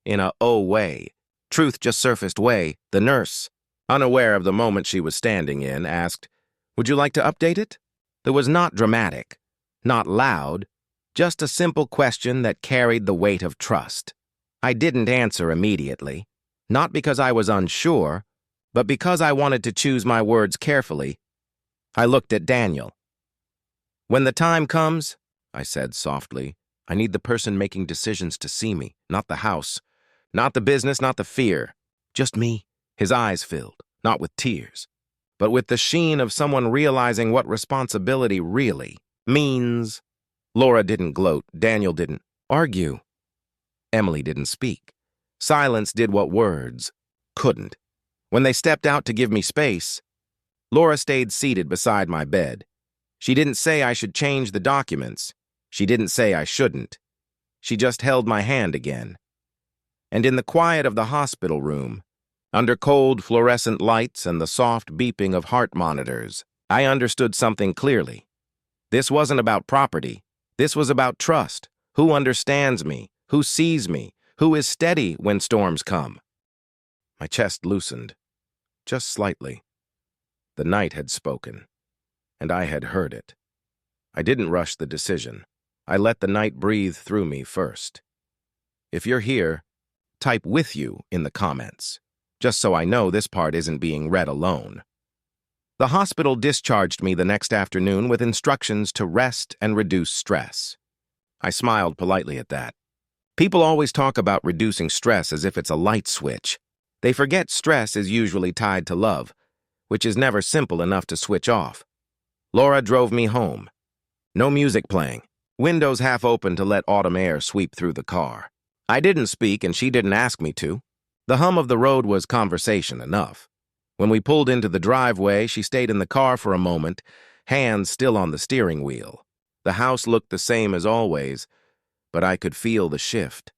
In a "oh way, truth just surfaced" way. The nurse, unaware of the moment she was standing in, asked, "Would you like to update it?" It was not dramatic, not loud, just a simple question that carried the weight of trust. I didn't answer immediately, not because I was unsure, but because I wanted to choose my words carefully. I looked at Daniel. "When the time comes," I said softly, "I need the person making decisions to see me, not the house, not the business, not the fear. Just me." His eyes filled, not with tears, but with the sheen of someone realizing what responsibility really means. Laura didn't gloat. Daniel didn't argue. Emily didn't speak. Silence did what words couldn't. When they stepped out to give me space, Laura stayed seated beside my bed. She didn't say I should change the documents. She didn't say I shouldn't. She just held my hand again. And in the quiet of the hospital room, under cold fluorescent lights and the soft beeping of heart monitors, I understood something clearly. This wasn't about property. This was about trust. Who understands me? Who sees me? Who is steady when storms come? My chest loosened, just slightly. The night had spoken, and I had heard it. I didn't rush the decision. I let the night breathe through me first. If you're here, type "with you" in the comments, just so I know this part isn't being read alone. The hospital discharged me the next afternoon with instructions to rest and reduce stress. I smiled politely at that. People always talk about reducing stress as if it's a light switch. They forget stress is usually tied to love, which is never simple enough to switch off. Laura drove me home. No music playing. Windows half open to let autumn air sweep through the car. I didn't speak and she didn't ask me to. The hum of the road was conversation enough. When we pulled into the driveway, she stayed in the car for a moment, hands still on the steering wheel. The house looked the same as always, but I could feel the shift.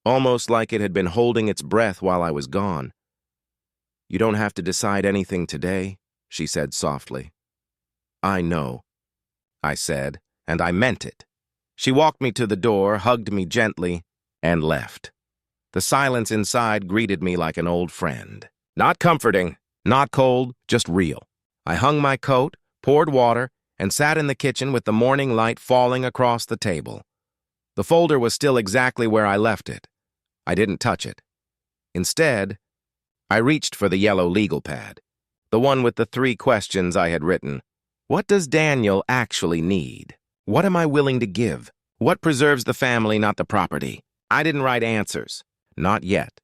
Almost like it had been holding its breath while I was gone. "You don't have to decide anything today," she said softly. "I know," I said, and I meant it. She walked me to the door, hugged me gently, and left. The silence inside greeted me like an old friend. Not comforting, not cold, just real. I hung my coat, poured water, and sat in the kitchen with the morning light falling across the table. The folder was still exactly where I left it. I didn't touch it. Instead, I reached for the yellow legal pad, the one with the 3 questions I had written. What does Daniel actually need? What am I willing to give? What preserves the family, not the property? I didn't write answers. Not yet.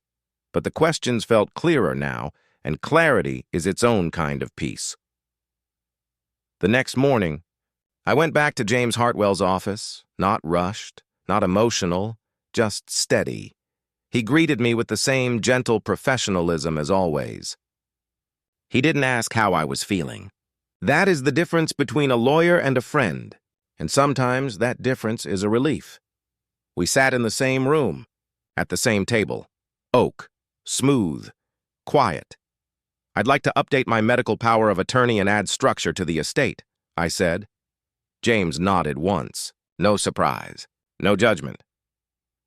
But the questions felt clearer now, and clarity is its own kind of peace. The next morning, I went back to James Hartwell's office, not rushed, not emotional, just steady. He greeted me with the same gentle professionalism as always. He didn't ask how I was feeling. That is the difference between a lawyer and a friend, and sometimes that difference is a relief. We sat in the same room, at the same table. Oak, smooth, quiet. "I'd like to update my medical power of attorney and add structure to the estate," I said. James nodded once. No surprise, no judgment.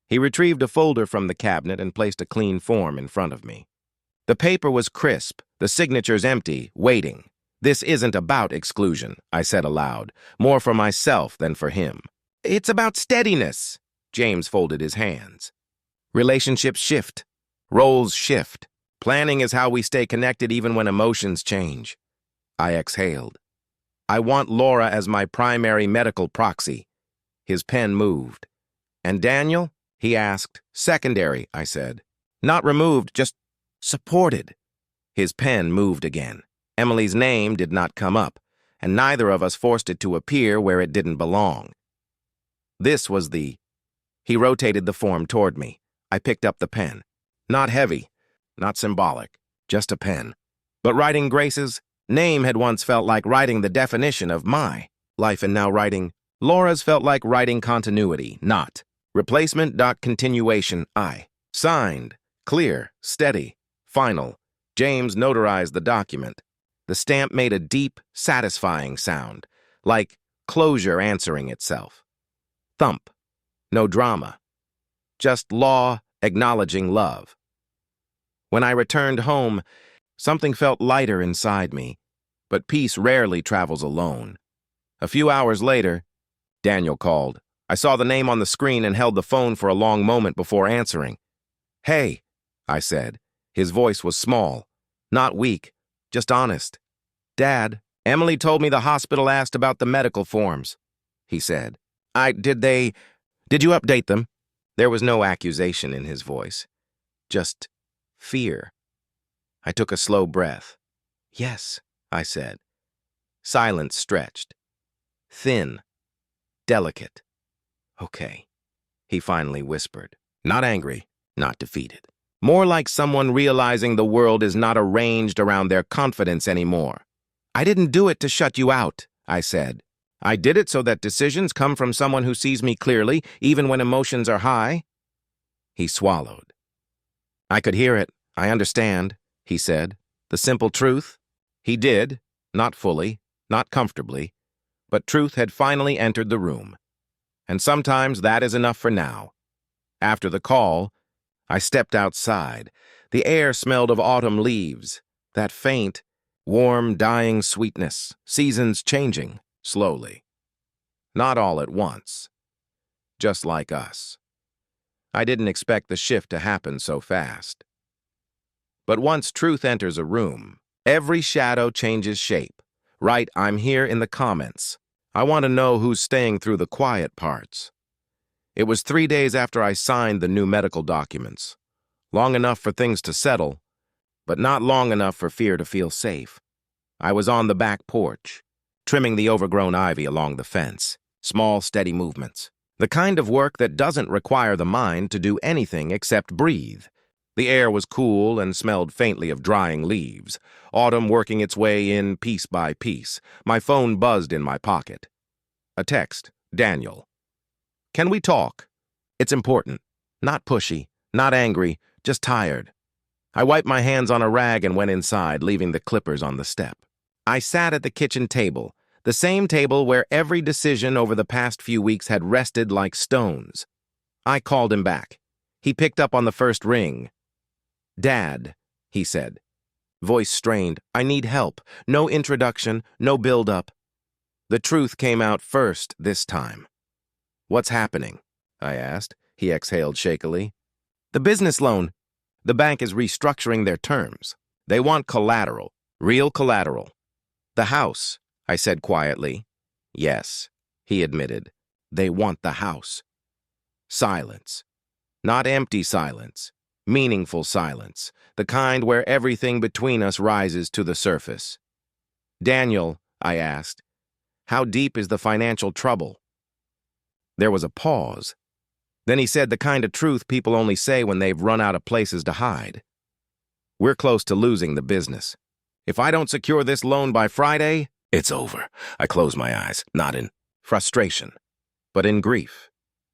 He retrieved a folder from the cabinet and placed a clean form in front of me. The paper was crisp, the signatures empty, waiting. "This isn't about exclusion," I said aloud, more for myself than for him. "It's about steadiness." James folded his hands. "Relationships shift. Roles shift. Planning is how we stay connected even when emotions change." I exhaled. "I want Laura as my primary medical proxy." His pen moved. "And Daniel?" he asked. "Secondary," I said. "Not removed, just supported." His pen moved again. Emily's name did not come up, and neither of us forced it to appear where it didn't belong. This was the... He rotated the form toward me. I picked up the pen. Not heavy, not symbolic, just a pen. But writing Grace's name had once felt like writing the definition of my life, and now writing Laura's felt like writing continuity, not replacement. Continuation. I signed, clear, steady, final. James notarized the document. The stamp made a deep, satisfying sound, like closure answering itself. Thump. No drama. Just law acknowledging love. When I returned home, something felt lighter inside me, but peace rarely travels alone. A few hours later, Daniel called. I saw the name on the screen and held the phone for a long moment before answering. "Hey," I said. His voice was small, not weak, just honest. "Dad, Emily told me the hospital asked about the medical forms," he said. Did you update them?" There was no accusation in his voice, just fear. I took a slow breath. "Yes," I said. Silence stretched. Thin. Delicate. "Okay," he finally whispered. Not angry, not defeated. More like someone realizing the world is not arranged around their confidence anymore. "I didn't do it to shut you out," I said. "I did it so that decisions come from someone who sees me clearly, even when emotions are high." He swallowed. "I could hear it. I understand," he said. "The simple truth." He did, not fully, not comfortably, but truth had finally entered the room. And sometimes that is enough for now. After the call, I stepped outside. The air smelled of autumn leaves, that faint, warm, dying sweetness, seasons changing, slowly. Not all at once. Just like us. I didn't expect the shift to happen so fast. But once truth enters a room, every shadow changes shape. Write, "I'm here" in the comments. I want to know who's staying through the quiet parts. It was 3 days after I signed the new medical documents. Long enough for things to settle, but not long enough for fear to feel safe. I was on the back porch, trimming the overgrown ivy along the fence. Small, steady movements. The kind of work that doesn't require the mind to do anything except breathe. The air was cool and smelled faintly of drying leaves, autumn working its way in piece by piece. My phone buzzed in my pocket. A text, Daniel. Can we talk? It's important. Not pushy, not angry, just tired. I wiped my hands on a rag and went inside, leaving the clippers on the step. I sat at the kitchen table, the same table where every decision over the past few weeks had rested like stones. I called him back. He picked up on the first ring. Dad, he said. Voice strained. I need help. No introduction, no build-up. The truth came out first this time. What's happening? I asked. He exhaled shakily. The business loan. The bank is restructuring their terms. They want collateral, real collateral. The house, I said quietly. Yes, he admitted. They want the house. Silence. Not empty silence. Meaningful silence, the kind where everything between us rises to the surface. Daniel, I asked, how deep is the financial trouble? There was a pause. Then he said the kind of truth people only say when they've run out of places to hide. We're close to losing the business. If I don't secure this loan by Friday, it's over. I closed my eyes, not in frustration, but in grief.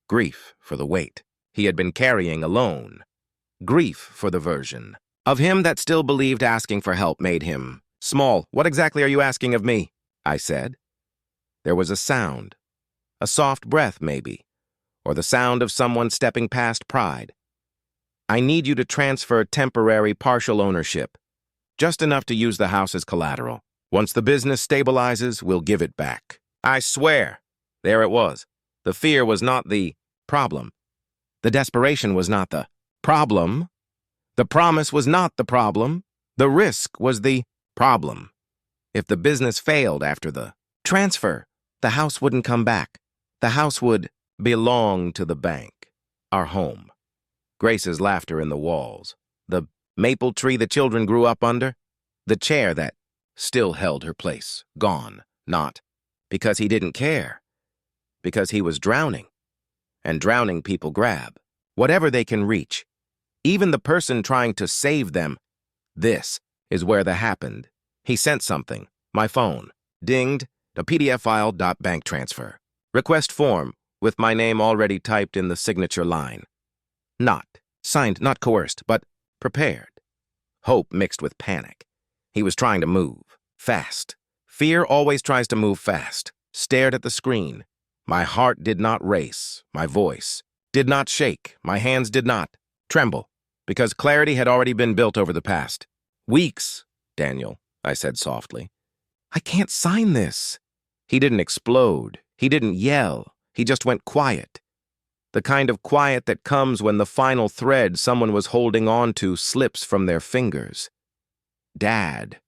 Grief for the weight he had been carrying alone. Grief for the version of him that still believed asking for help made him small. What exactly are you asking of me? I said. There was a sound, a soft breath maybe, or the sound of someone stepping past pride. I need you to transfer temporary partial ownership, just enough to use the house as collateral. Once the business stabilizes, we'll give it back. I swear. There it was. The fear was not the problem. The desperation was not the problem. The promise was not the problem. The risk was the problem. If the business failed after the transfer, the house wouldn't come back. The house would belong to the bank, our home. Grace's laughter in the walls, the maple tree the children grew up under, the chair that still held her place, gone, not because he didn't care, because he was drowning. And drowning people grab whatever they can reach. Even the person trying to save them. This is where the happened. He sent something. My phone. Dinged. A PDF file. Bank transfer. Request form with my name already typed in the signature line. Not. Signed, not coerced, but prepared. Hope mixed with panic. He was trying to move. Fast. Fear always tries to move fast. Stared at the screen. My heart did not race. My voice did not shake. My hands did not tremble, because clarity had already been built over the past weeks. Daniel, I said softly. I can't sign this. He didn't explode. He didn't yell. He just went quiet. The kind of quiet that comes when the final thread someone was holding on to slips from their fingers. Dad.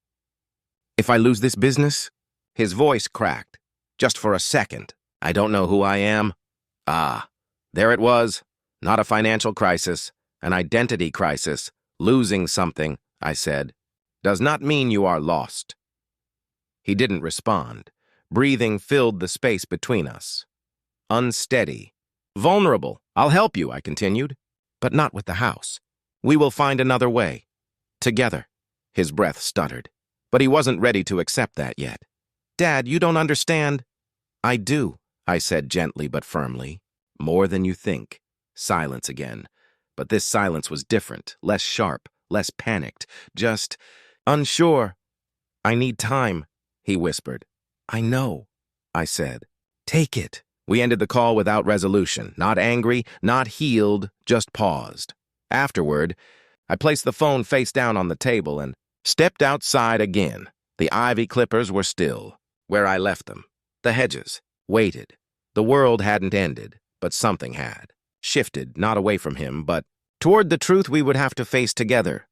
If I lose this business? His voice cracked. Just for a second. I don't know who I am. Ah, there it was. Not a financial crisis. An identity crisis. Losing something, I said, does not mean you are lost. He didn't respond. Breathing filled the space between us. Unsteady. Vulnerable. I'll help you, I continued. But not with the house. We will find another way. Together. His breath stuttered. But he wasn't ready to accept that yet. Dad, you don't understand. I do, I said gently but firmly. More than you think. Silence again. But this silence was different, less sharp, less panicked, just unsure. I need time, he whispered. I know, I said. Take it. We ended the call without resolution, not angry, not healed, just paused. Afterward, I placed the phone face down on the table and stepped outside again. The ivy clippers were still, where I left them. The hedges waited. The world hadn't ended, but something had. Shifted, not away from him, but toward the truth we would have to face together.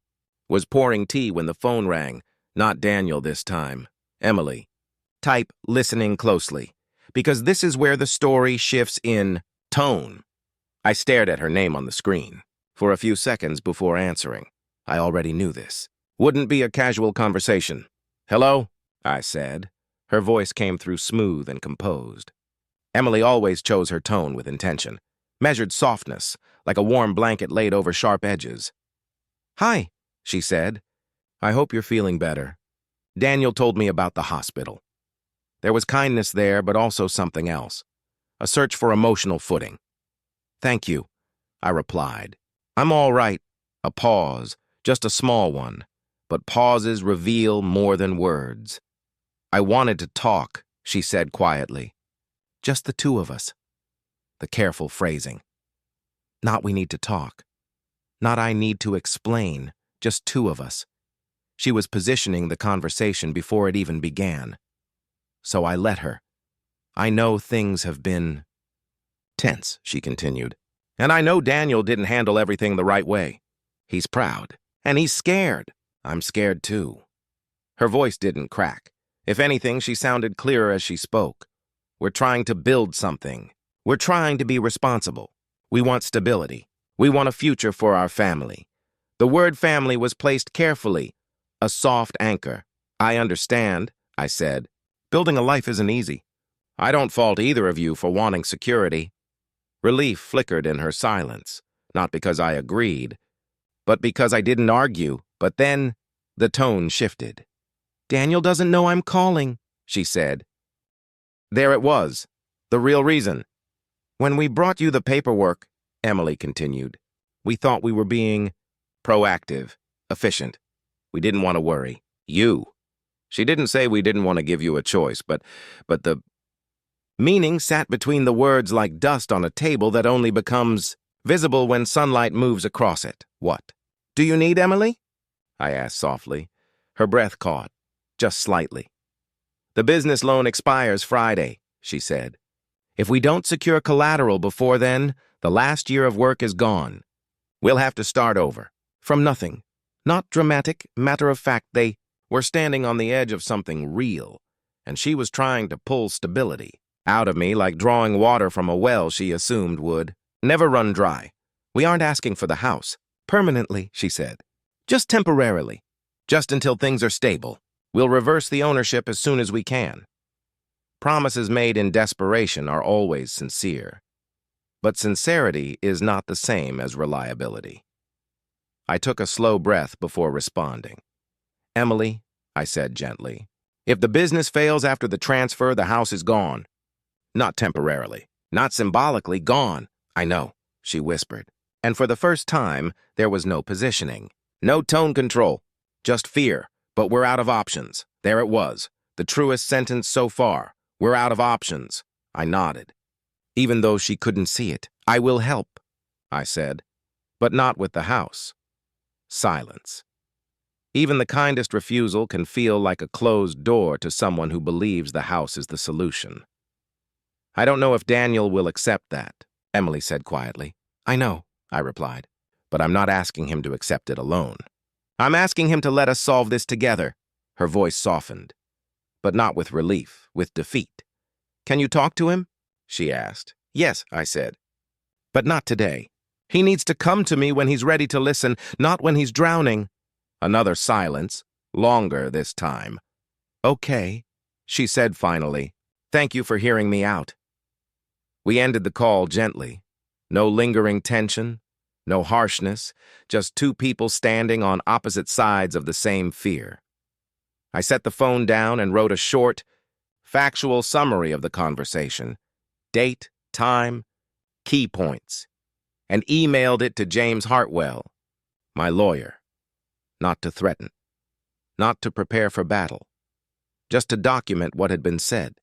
Was pouring tea when the phone rang. Not Daniel this time. Emily. Type listening closely, because this is where the story shifts in tone. I stared at her name on the screen for a few seconds before answering. I already knew this. Wouldn't be a casual conversation. "Hello?" I said. Her voice came through smooth and composed. Emily always chose her tone with intention. Measured softness, like a warm blanket laid over sharp edges. "Hi," she said. "I hope you're feeling better. Daniel told me about the hospital." There was kindness there, but also something else. A search for emotional footing. "Thank you," I replied. "I'm all right." A pause, just a small one, but pauses reveal more than words. "I wanted to talk," she said quietly. "Just the two of us." The careful phrasing. Not we need to talk. Not I need to explain. Just two of us. She was positioning the conversation before it even began. So I let her. "I know things have been tense," she continued. "And I know Daniel didn't handle everything the right way. He's proud. And he's scared. I'm scared too." Her voice didn't crack. If anything, she sounded clearer as she spoke. "We're trying to build something. We're trying to be responsible. We want stability. We want a future for our family." The word family was placed carefully, a soft anchor. "I understand," I said. "Building a life isn't easy. I don't fault either of you for wanting security." Relief flickered in her silence, not because I agreed, but because I didn't argue. But then the tone shifted. "Daniel doesn't know I'm calling," she said. There it was, the real reason. "When we brought you the paperwork," Emily continued, "we thought we were being proactive, efficient. We didn't want to worry you." She didn't say we didn't want to give you a choice, but the meaning sat between the words like dust on a table that only becomes visible when sunlight moves across it. "What do you need, Emily?" I asked softly. Her breath caught, just slightly. "The business loan expires Friday," she said. "If we don't secure collateral before then, the last year of work is gone. We'll have to start over, from nothing. Not dramatic, matter of fact, they were standing on the edge of something real, and she was trying to pull stability out of me like drawing water from a well she assumed would never run dry. "We aren't asking for the house permanently," she said. "Just temporarily. Just until things are stable. We'll reverse the ownership as soon as we can." Promises made in desperation are always sincere. But sincerity is not the same as reliability. I took a slow breath before responding. "Emily," I said gently, "if the business fails after the transfer, the house is gone. Not temporarily, not symbolically, gone." "I know," she whispered. And for the first time, there was no positioning, no tone control, just fear. "But we're out of options." There it was, the truest sentence so far. "We're out of options." I nodded, even though she couldn't see it. "I will help," I said, "but not with the house." Silence. Even the kindest refusal can feel like a closed door to someone who believes the house is the solution. "I don't know if Daniel will accept that," Emily said quietly. "I know," I replied, "but I'm not asking him to accept it alone. I'm asking him to let us solve this together." Her voice softened, but not with relief, with defeat. "Can you talk to him?" she asked. "Yes," I said, "but not today. He needs to come to me when he's ready to listen, not when he's drowning." Another silence, longer this time. "Okay," she said finally. "Thank you for hearing me out." We ended the call gently. No lingering tension, no harshness, just two people standing on opposite sides of the same fear. I set the phone down and wrote a short, factual summary of the conversation. Date, time, key points. And emailed it to James Hartwell, my lawyer. Not to threaten. Not to prepare for battle. Just to document what had been said.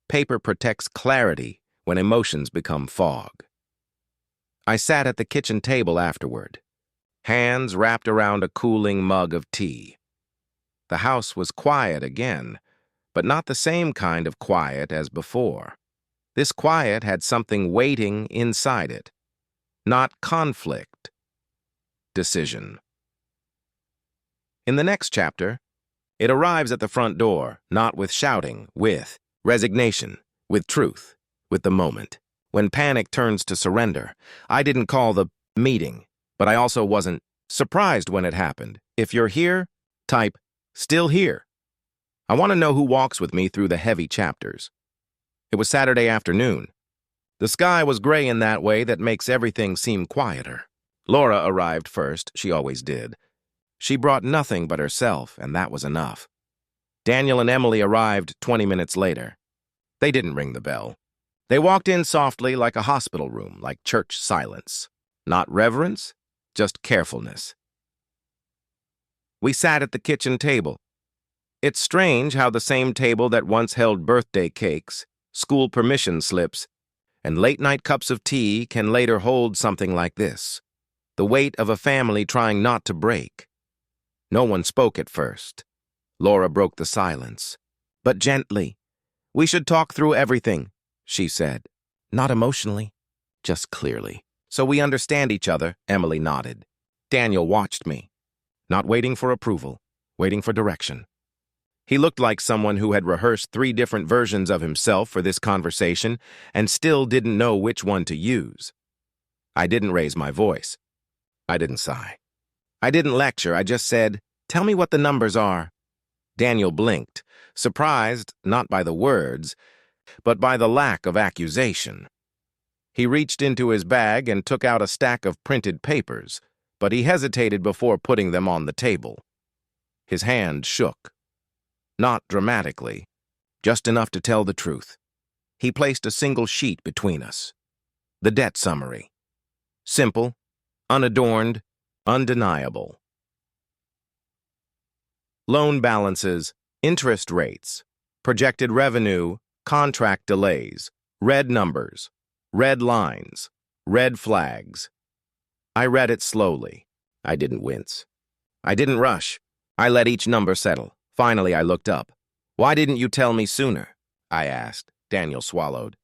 Paper protects clarity when emotions become fog. I sat at the kitchen table afterward, hands wrapped around a cooling mug of tea. The house was quiet again, but not the same kind of quiet as before. This quiet had something waiting inside it. Not conflict. Decision. In the next chapter, it arrives at the front door, not with shouting, with resignation, with truth, with the moment. When panic turns to surrender, I didn't call the meeting, but I also wasn't surprised when it happened. If you're here, type, still here. I want to know who walks with me through the heavy chapters. It was Saturday afternoon. The sky was gray in that way that makes everything seem quieter. Laura arrived first, she always did. She brought nothing but herself, and that was enough. Daniel and Emily arrived 20 minutes later. They didn't ring the bell. They walked in softly like a hospital room, like church silence. Not reverence, just carefulness. We sat at the kitchen table. It's strange how the same table that once held birthday cakes, school permission slips, and late-night cups of tea can later hold something like this. The weight of a family trying not to break. No one spoke at first. Laura broke the silence. But gently. We should talk through everything, she said. Not emotionally, just clearly. So we understand each other, Emily nodded. Daniel watched me. Not waiting for approval, waiting for direction. He looked like someone who had rehearsed 3 different versions of himself for this conversation and still didn't know which one to use. I didn't raise my voice. I didn't sigh. I didn't lecture, I just said, "Tell me what the numbers are." Daniel blinked, surprised not by the words, but by the lack of accusation. He reached into his bag and took out a stack of printed papers, but he hesitated before putting them on the table. His hand shook. Not dramatically, just enough to tell the truth. He placed a single sheet between us. The debt summary. Simple, unadorned, undeniable. Loan balances, interest rates, projected revenue, contract delays, red numbers, red lines, red flags. I read it slowly. I didn't wince. I didn't rush. I let each number settle. Finally, I looked up. "Why didn't you tell me sooner?" I asked. Daniel swallowed.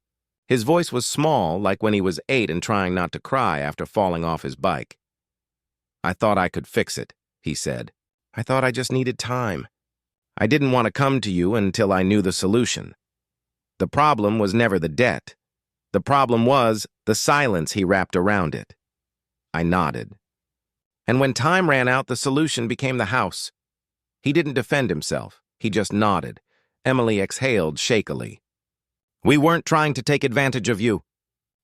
His voice was small, like when he was 8 and trying not to cry after falling off his bike. "I thought I could fix it," he said. "I thought I just needed time. I didn't want to come to you until I knew the solution. The problem was never the debt. The problem was the silence he wrapped around it." I nodded. And when time ran out, the solution became the house. He didn't defend himself. He just nodded. Emily exhaled shakily. "We weren't trying to take advantage of you.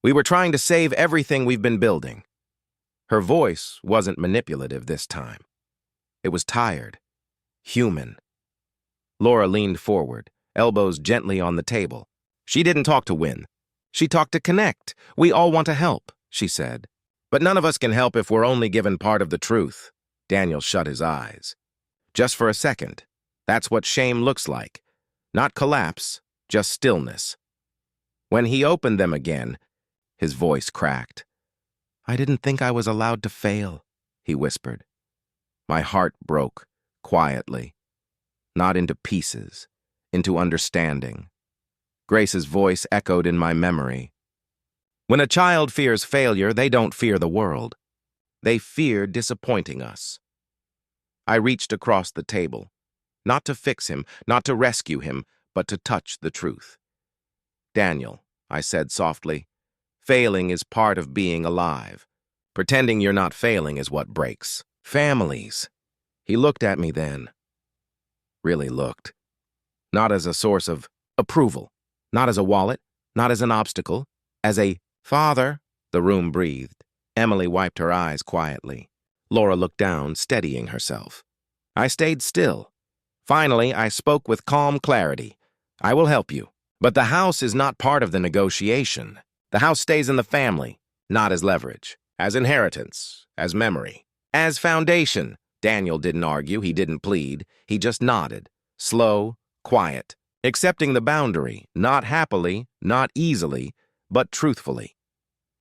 We were trying to save everything we've been building." Her voice wasn't manipulative this time. It was tired, human. Laura leaned forward, elbows gently on the table. She didn't talk to win. She talked to connect. "We all want to help," she said. "But none of us can help if we're only given part of the truth." Daniel shut his eyes. Just for a second. That's what shame looks like. Not collapse, just stillness. When he opened them again, his voice cracked. "I didn't think I was allowed to fail," he whispered. My heart broke, quietly. Not into pieces, into understanding. Grace's voice echoed in my memory. "When a child fears failure, they don't fear the world. They fear disappointing us." I reached across the table, not to fix him, not to rescue him, but to touch the truth. "Daniel," I said softly, "failing is part of being alive. Pretending you're not failing is what breaks families." He looked at me then. Really looked. Not as a source of approval, not as a wallet, not as an obstacle, as a father. The room breathed. Emily wiped her eyes quietly. Laura looked down, steadying herself. I stayed still. Finally, I spoke with calm clarity. "I will help you. But the house is not part of the negotiation. The house stays in the family, not as leverage, as inheritance, as memory, as foundation." Daniel didn't argue, he didn't plead. He just nodded, slow, quiet, accepting the boundary, not happily, not easily, but truthfully.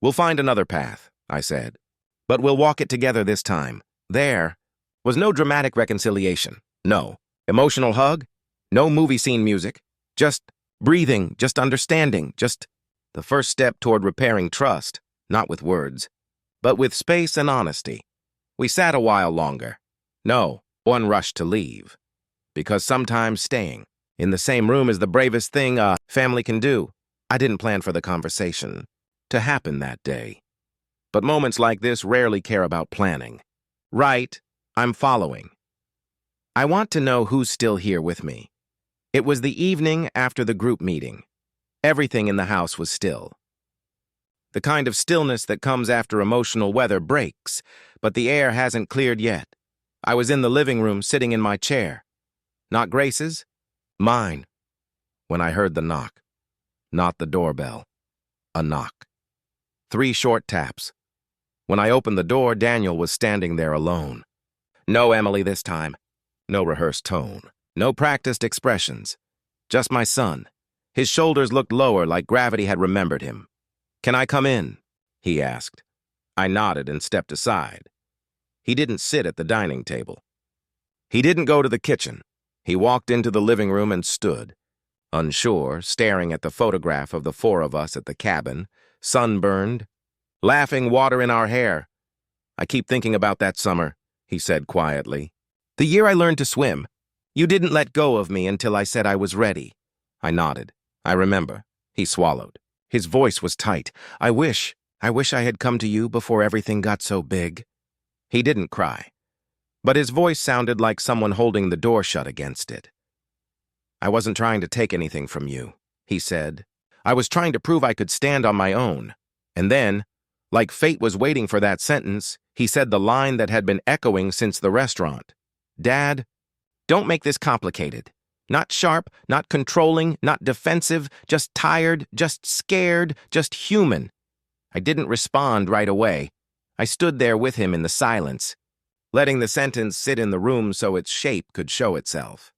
"We'll find another path," I said. "But we'll walk it together this time." There was no dramatic reconciliation, no emotional hug, no movie scene music, just breathing, just understanding, just the first step toward repairing trust, not with words, but with space and honesty. We sat a while longer. No one rushed to leave, because sometimes staying in the same room is the bravest thing a family can do. I didn't plan for the conversation. to happen that day. But moments like this rarely care about planning. Right, I'm following. I want to know who's still here with me. It was the evening after the group meeting. Everything in the house was still. The kind of stillness that comes after emotional weather breaks, but the air hasn't cleared yet. I was in the living room sitting in my chair. Not Grace's, mine, when I heard the knock. Not the doorbell. A knock. 3 short taps. When I opened the door, Daniel was standing there alone. No Emily this time. No rehearsed tone. No practiced expressions. Just my son. His shoulders looked lower, like gravity had remembered him. "Can I come in?" he asked. I nodded and stepped aside. He didn't sit at the dining table. He didn't go to the kitchen. He walked into the living room and stood, unsure, staring at the photograph of the 4 of us at the cabin, sunburned, laughing, water in our hair. "I keep thinking about that summer," he said quietly. "The year I learned to swim. You didn't let go of me until I said I was ready." I nodded. "I remember." He swallowed. His voice was tight. I wish I had come to you before everything got so big." He didn't cry, but his voice sounded like someone holding the door shut against it. "I wasn't trying to take anything from you," he said. "I was trying to prove I could stand on my own." And then, like fate was waiting for that sentence, he said the line that had been echoing since the restaurant. "Dad, don't make this complicated. Not sharp, not controlling, not defensive, just tired, just scared, just human." I didn't respond right away. I stood there with him in the silence, letting the sentence sit in the room so its shape could show itself.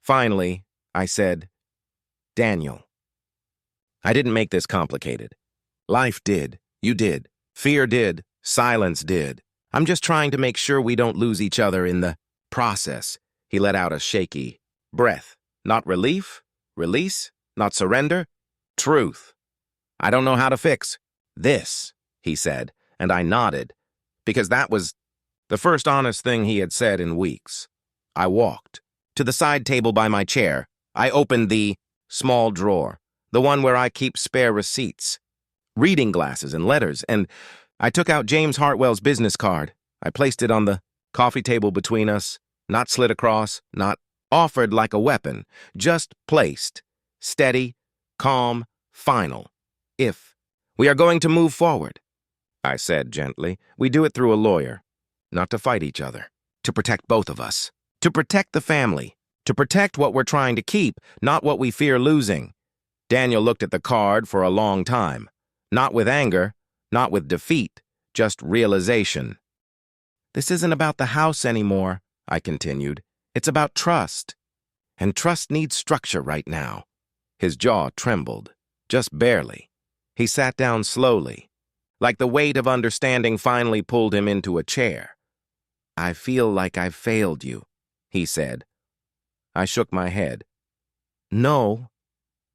Finally, I said, "Daniel." I didn't make this complicated. Life did. You did. Fear did. Silence did. I'm just trying to make sure we don't lose each other in the process. He let out a shaky breath. Not relief, release, not surrender, truth. "I don't know how to fix this," he said, and I nodded, because that was the first honest thing he had said in weeks. I walked to the side table by my chair. I opened the small drawer, the one where I keep spare receipts, reading glasses and letters, and I took out James Hartwell's business card. I placed it on the coffee table between us, not slid across, not offered like a weapon, just placed, steady, calm, final. "If we are going to move forward," I said gently, "we do it through a lawyer, not to fight each other, to protect both of us, to protect the family, to protect what we're trying to keep, not what we fear losing." Daniel looked at the card for a long time, not with anger, not with defeat, just realization. "This isn't about the house anymore," I continued. "It's about trust. And trust needs structure right now." His jaw trembled, just barely. He sat down slowly, like the weight of understanding finally pulled him into a chair. "I feel like I've failed you," he said. I shook my head. "No,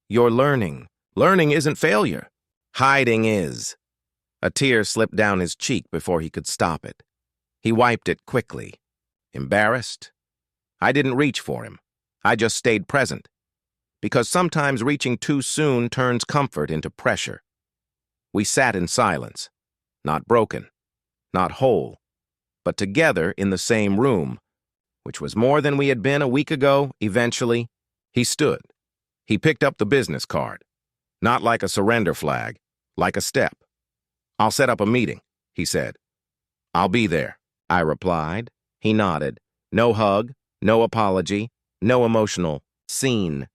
you're learning. Learning isn't failure. Hiding is." A tear slipped down his cheek before he could stop it. He wiped it quickly. Embarrassed? I didn't reach for him. I just stayed present. Because sometimes reaching too soon turns comfort into pressure. We sat in silence, not broken, not whole, but together in the same room, which was more than we had been a week ago. Eventually, he stood. He picked up the business card, not like a surrender flag, like a step. "I'll set up a meeting," he said. "I'll be there," I replied. He nodded. No hug, no apology, no emotional scene.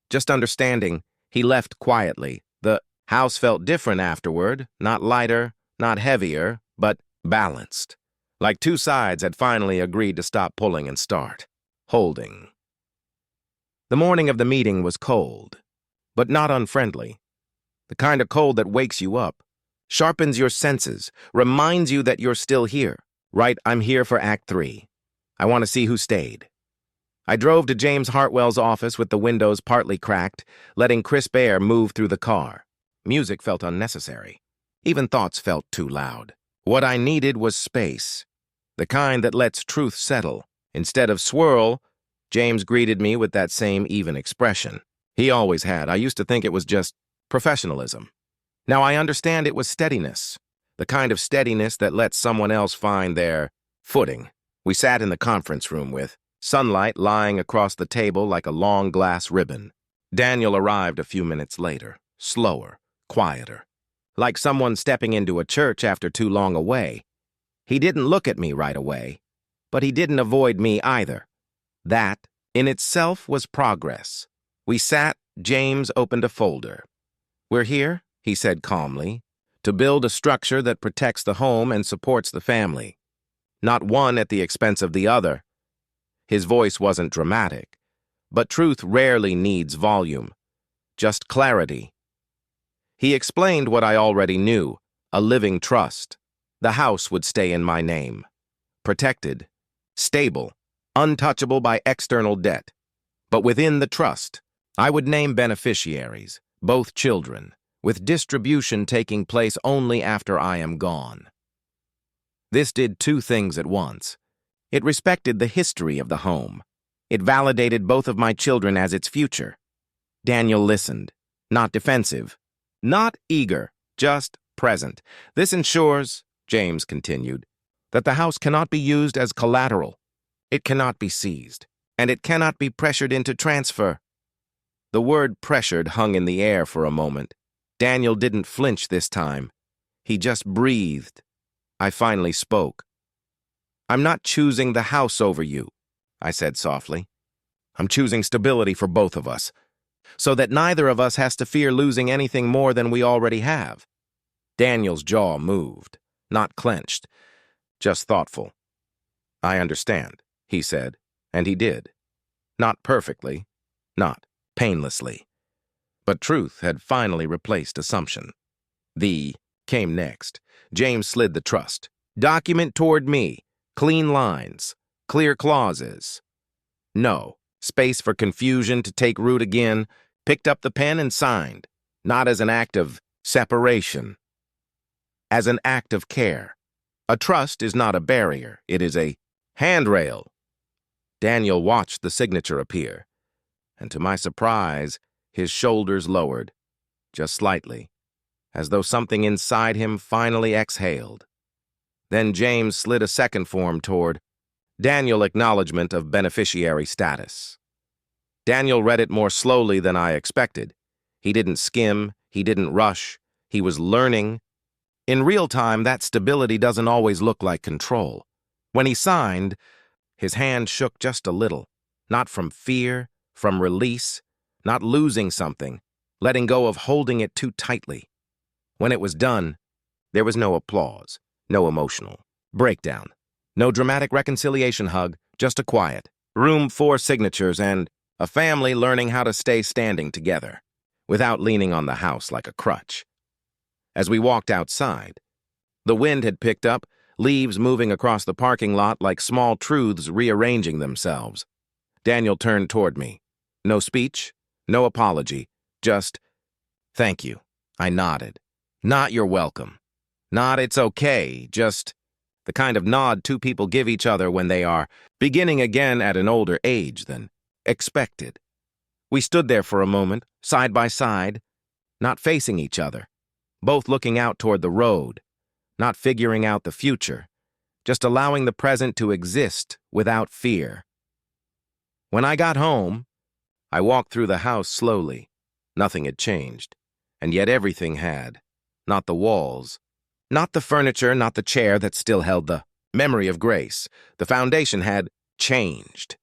Just understanding. He left quietly. The house felt different afterward, not lighter, not heavier, but balanced. Like 2 sides had finally agreed to stop pulling and start holding. The morning of the meeting was cold, but not unfriendly. The kind of cold that wakes you up, sharpens your senses, reminds you that you're still here. Right, I'm here for Act 3. I want to see who stayed. I drove to James Hartwell's office with the windows partly cracked, letting crisp air move through the car. Music felt unnecessary. Even thoughts felt too loud. What I needed was space, the kind that lets truth settle. Instead of swirl, James greeted me with that same even expression. He always had. I used to think it was just professionalism. Now I understand it was steadiness, the kind of steadiness that lets someone else find their footing. We sat in the conference room with sunlight lying across the table like a long glass ribbon. Daniel arrived a few minutes later, slower, quieter, like someone stepping into a church after too long away. He didn't look at me right away, but he didn't avoid me either. That, in itself, was progress. We sat, James opened a folder. "We're here," he said calmly, "to build a structure that protects the home and supports the family. Not one at the expense of the other." His voice wasn't dramatic, but truth rarely needs volume, just clarity. He explained what I already knew, a living trust. The house would stay in my name. Protected, stable, untouchable by external debt. But within the trust, I would name beneficiaries, both children, with distribution taking place only after I am gone. This did two things at once. It respected the history of the home. It validated both of my children as its future. Daniel listened, not defensive, not eager, just present. "This ensures," James continued, "that the house cannot be used as collateral. It cannot be seized, and it cannot be pressured into transfer." The word pressured hung in the air for a moment. Daniel didn't flinch this time. He just breathed. I finally spoke. "I'm not choosing the house over you," I said softly. "I'm choosing stability for both of us, so that neither of us has to fear losing anything more than we already have." Daniel's jaw moved, not clenched, just thoughtful. "I understand," he said, and he did. Not perfectly, not painlessly. But truth had finally replaced assumption. "The" came next. James slid the trust. "Document toward me. Clean lines. Clear clauses. No space for confusion to take root again." Picked up the pen and signed, not as an act of separation, as an act of care. A trust is not a barrier. It is a handrail. Daniel watched the signature appear, and to my surprise, his shoulders lowered, just slightly, as though something inside him finally exhaled. Then James slid a second form toward Daniel, acknowledgement of beneficiary status. Daniel read it more slowly than I expected. He didn't skim, he didn't rush, he was learning. In real time, that stability doesn't always look like control. When he signed, his hand shook just a little, not from fear, from release, not losing something, letting go of holding it too tightly. When it was done, there was no applause, no emotional breakdown, no dramatic reconciliation hug, just a quiet room, 4 signatures, and a family learning how to stay standing together, without leaning on the house like a crutch. As we walked outside, the wind had picked up, leaves moving across the parking lot like small truths rearranging themselves. Daniel turned toward me. No speech, no apology, just, "Thank you." I nodded. Not "you're welcome." Not "it's okay," just the kind of nod two people give each other when they are beginning again at an older age than expected. We stood there for a moment, side by side, not facing each other, both looking out toward the road, not figuring out the future, just allowing the present to exist without fear. When I got home, I walked through the house slowly. Nothing had changed, and yet everything had. Not the walls, not the furniture, not the chair that still held the memory of Grace. The foundation had changed.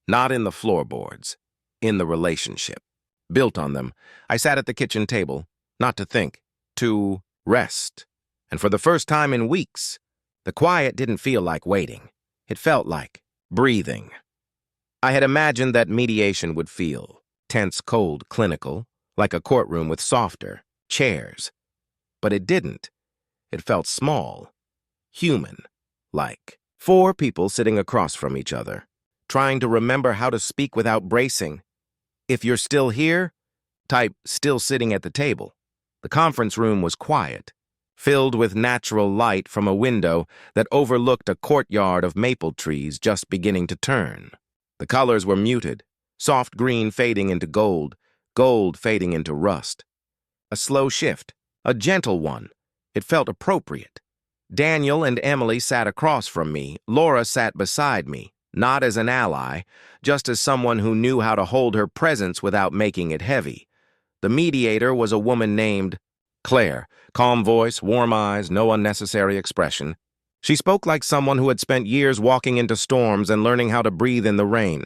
Not in the floorboards, in the relationship. Built on them, I sat at the kitchen table, not to think, to rest. And for the first time in weeks, the quiet didn't feel like waiting. It felt like breathing. I had imagined that mediation would feel tense, cold, clinical, like a courtroom with softer chairs. But it didn't. It felt small, human, like 4 people sitting across from each other, trying to remember how to speak without bracing. If you're still here, type "still sitting at the table." The conference room was quiet, filled with natural light from a window that overlooked a courtyard of maple trees just beginning to turn. The colors were muted, soft green fading into gold, gold fading into rust. A slow shift, A gentle one. It felt appropriate. Daniel and Emily sat across from me. Laura sat beside me, not as an ally, just as someone who knew how to hold her presence without making it heavy. The mediator was a woman named Claire. Calm voice, warm eyes, no unnecessary expression. She spoke like someone who had spent years walking into storms and learning how to breathe in the rain.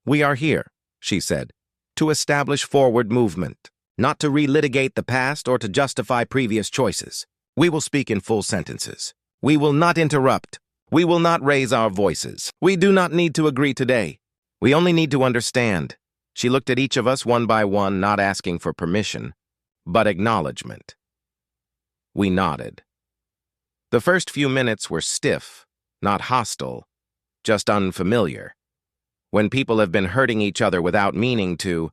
"We are here," she said, "to establish forward movement, not to relitigate the past or to justify previous choices. We will speak in full sentences. We will not interrupt. We will not raise our voices. We do not need to agree today. We only need to understand." She looked at each of us one by one, not asking for permission, but acknowledgement. We nodded. The first few minutes were stiff, not hostile, just unfamiliar. When people have been hurting each other without meaning to,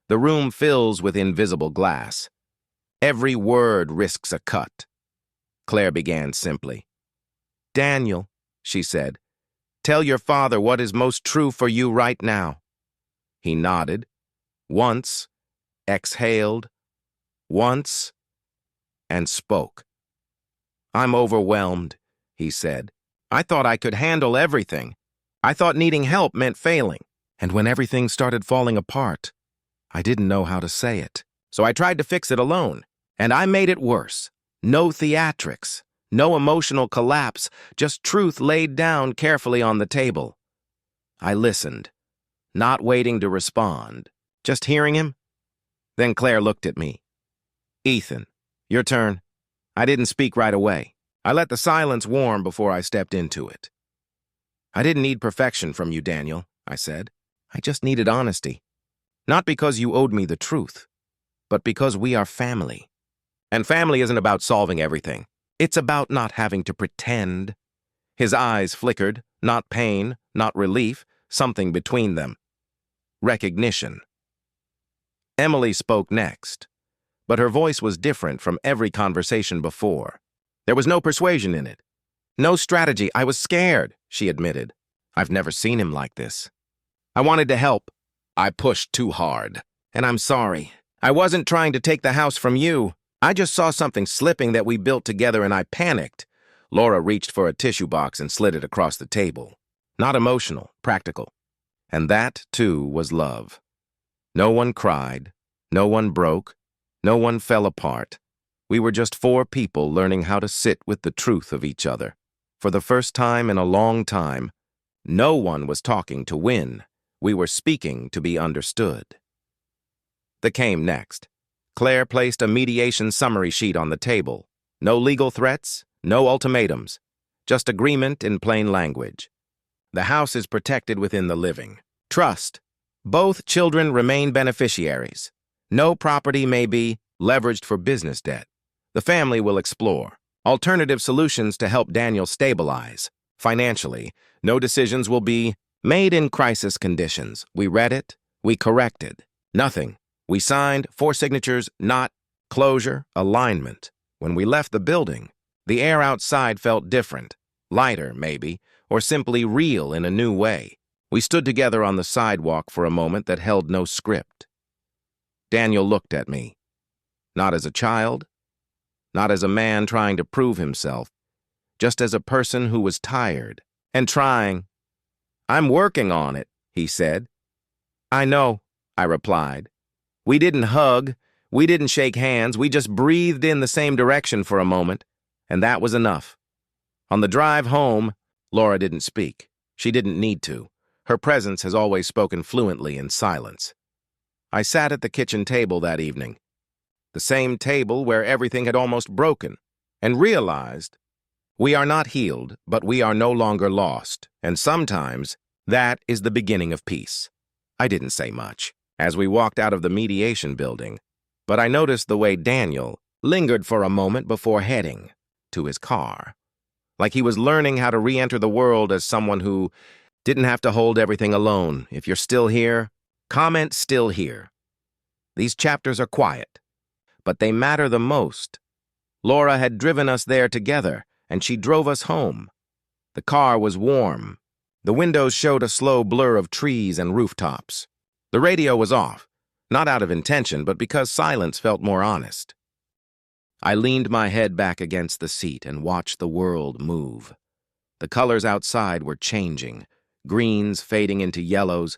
the room fills with invisible glass. Every word risks a cut. Claire began simply. "Daniel," she said, "tell your father what is most true for you right now." He nodded. Once, exhaled, once, and spoke. "I'm overwhelmed," he said. "I thought I could handle everything. I thought needing help meant failing. And when everything started falling apart, I didn't know how to say it. So I tried to fix it alone. And I made it worse. No theatrics, no emotional collapse, just truth laid down carefully on the table. I listened, not waiting to respond, just hearing him. Then Claire looked at me. "Ethan, your turn." I didn't speak right away. I let the silence warm before I stepped into it. "I didn't need perfection from you, Daniel," I said. "I just needed honesty. Not because you owed me the truth, but because we are family. And family isn't about solving everything. It's about not having to pretend." His eyes flickered, not pain, not relief, something between them. Recognition. Emily spoke next, but her voice was different from every conversation before. There was no persuasion in it. No strategy. "I was scared," she admitted. "I've never seen him like this. I wanted to help. I pushed too hard. And I'm sorry. I wasn't trying to take the house from you. I just saw something slipping that we built together and I panicked." Laura reached for a tissue box and slid it across the table. Not emotional, practical. And that, too, was love. No one cried. No one broke. No one fell apart. We were just four people learning how to sit with the truth of each other. For the first time in a long time, no one was talking to win. We were speaking to be understood. The came next. Claire placed a mediation summary sheet on the table. No legal threats, no ultimatums, just agreement in plain language. The house is protected within the living. Trust. Both children remain beneficiaries. No property may be leveraged for business debt. The family will explore alternative solutions to help Daniel stabilize. Financially, no decisions will be made in crisis conditions. We read it. We corrected. Nothing. We signed 4 signatures, not closure, alignment. When we left the building, the air outside felt different. Lighter, maybe, or simply real in a new way. We stood together on the sidewalk for a moment that held no script. Daniel looked at me. Not as a child, not as a man trying to prove himself, just as a person who was tired and trying. "I'm working on it," he said. "I know," I replied. We didn't hug, we didn't shake hands, we just breathed in the same direction for a moment, and that was enough. On the drive home, Laura didn't speak. She didn't need to. Her presence has always spoken fluently in silence. I sat at the kitchen table that evening, the same table where everything had almost broken, and realized we are not healed, but we are no longer lost, and sometimes that is the beginning of peace. I didn't say much as we walked out of the mediation building, but I noticed the way Daniel lingered for a moment before heading to his car, like he was learning how to re-enter the world as someone who didn't have to hold everything alone. If you're still here, comment "still here." These chapters are quiet, but they matter the most. Laura had driven us there together, and she drove us home. The car was warm. The windows showed a slow blur of trees and rooftops. The radio was off, not out of intention, but because silence felt more honest. I leaned my head back against the seat and watched the world move. The colors outside were changing, greens fading into yellows,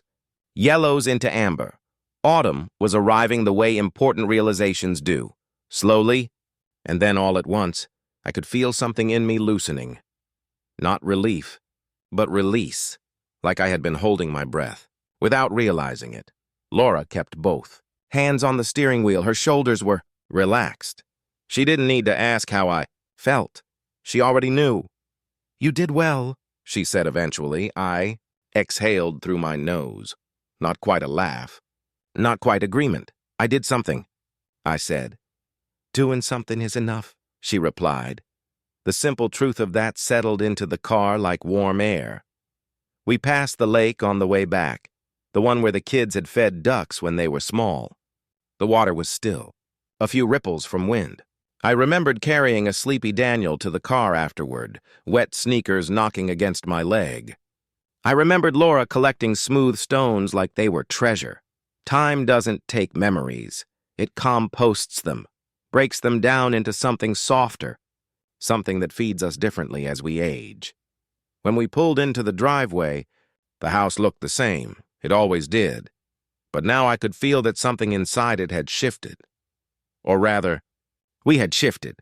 yellows into amber. Autumn was arriving the way important realizations do, slowly, and then all at once, I could feel something in me loosening. Not relief, but release, like I had been holding my breath, without realizing it. Laura kept both. Hands on the steering wheel, her shoulders were relaxed. She didn't need to ask how I felt. She already knew. "You did well," she said eventually. I exhaled through my nose. Not quite a laugh. Not quite agreement. "I did something," I said. "Doing something is enough," she replied. The simple truth of that settled into the car like warm air. We passed the lake on the way back, the one where the kids had fed ducks when they were small. The water was still, a few ripples from wind. I remembered carrying a sleepy Daniel to the car afterward, wet sneakers knocking against my leg. I remembered Laura collecting smooth stones like they were treasure. Time doesn't take memories. It composts them, breaks them down into something softer, something that feeds us differently as we age. When we pulled into the driveway, the house looked the same. It always did. But now I could feel that something inside it had shifted. Or rather, we had shifted.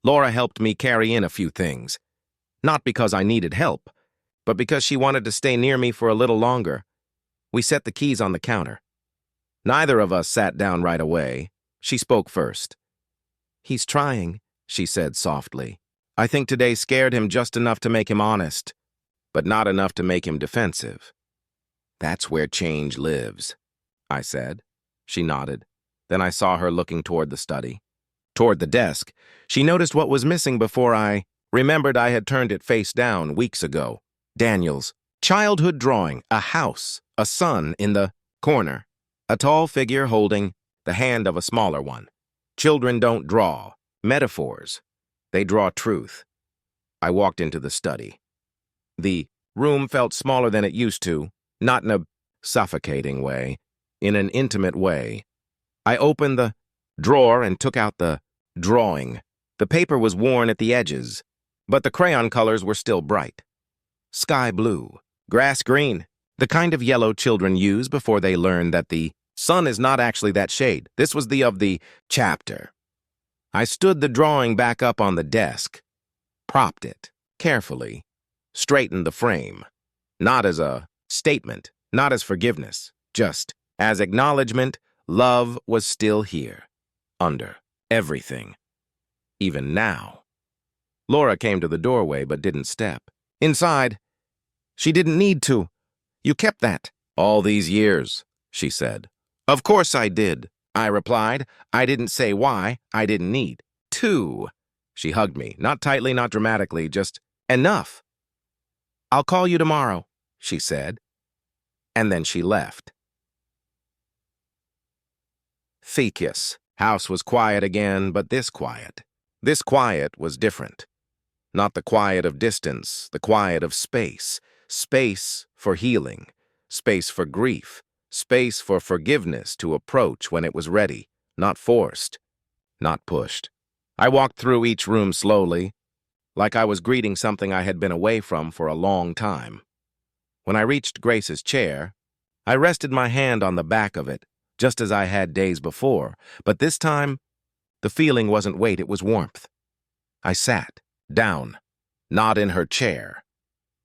Laura helped me carry in a few things. Not because I needed help, but because she wanted to stay near me for a little longer. We set the keys on the counter. Neither of us sat down right away. She spoke first. "He's trying," she said softly. "I think today scared him just enough to make him honest, but not enough to make him defensive." "That's where change lives," I said. She nodded. Then I saw her looking toward the study. Toward the desk. She noticed what was missing before I remembered I had turned it face down weeks ago. Daniel's childhood drawing, a house, a sun in the corner, a tall figure holding the hand of a smaller one. Children don't draw metaphors. They draw truth. I walked into the study. The room felt smaller than it used to, not in a suffocating way, in an intimate way. I opened the drawer and took out the drawing. The paper was worn at the edges, but the crayon colors were still bright. Sky blue, grass green, the kind of yellow children use before they learn that the sun is not actually that shade. This was the of the chapter. I stood the drawing back up on the desk, propped it carefully, straightened the frame, not as a statement, not as forgiveness, just as acknowledgement. Love was still here, under everything, even now. Laura came to the doorway but didn't step. "Inside." "She didn't need to. You kept that." "All these years," she said. "Of course I did," I replied. "I didn't say why. I didn't need to." She hugged me, not tightly, not dramatically, just enough. "I'll call you tomorrow," she said. And then she left. Ficus. House was quiet again, but this quiet was different. Not the quiet of distance, the quiet of space. Space for healing, space for grief, space for forgiveness to approach when it was ready, not forced, not pushed. I walked through each room slowly, like I was greeting something I had been away from for a long time. When I reached Grace's chair, I rested my hand on the back of it, just as I had days before, but this time, the feeling wasn't weight, it was warmth. I sat down, not in her chair.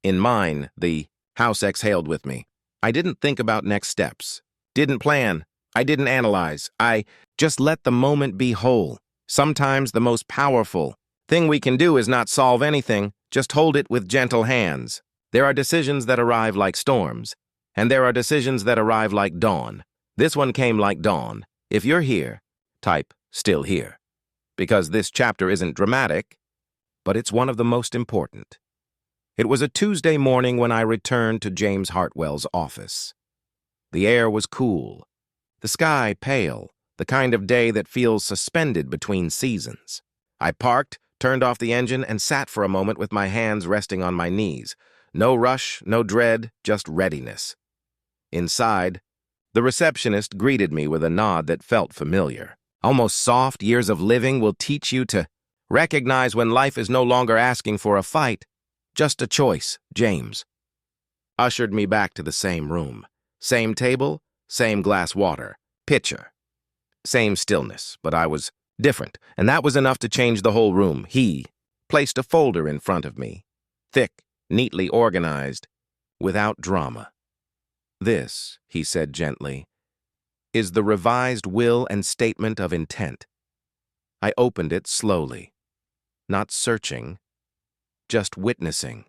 In mine, the house exhaled with me. I didn't think about next steps, didn't plan, I didn't analyze. I just let the moment be whole. Sometimes the most powerful thing we can do is not solve anything, just hold it with gentle hands. There are decisions that arrive like storms, and there are decisions that arrive like dawn. This one came like dawn. If you're here, type "still here." Because this chapter isn't dramatic, but it's one of the most important. It was a Tuesday morning when I returned to James Hartwell's office. The air was cool, the sky pale, the kind of day that feels suspended between seasons. I parked, turned off the engine, and sat for a moment with my hands resting on my knees. No rush, no dread, just readiness. Inside, the receptionist greeted me with a nod that felt familiar. Almost soft years of living will teach you to recognize when life is no longer asking for a fight, just a choice, James. Ushered me back to the same room. Same table, same glass water, pitcher. Same stillness, but I was different, and that was enough to change the whole room. He placed a folder in front of me, thick, neatly organized, without drama. "This," he said gently, "is the revised will and statement of intent." I opened it slowly, not searching, just witnessing.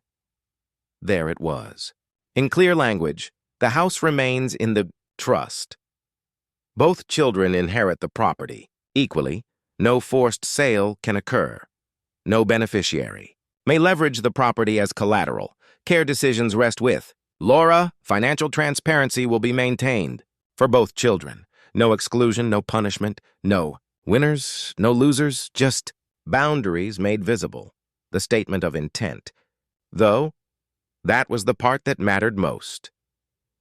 There it was. In clear language, the house remains in the trust. Both children inherit the property. Equally, no forced sale can occur. No beneficiary may leverage the property as collateral. Care decisions rest with Laura. Financial transparency will be maintained for both children. No exclusion, no punishment, no winners, no losers, just boundaries made visible. The statement of intent. Though, that was the part that mattered most.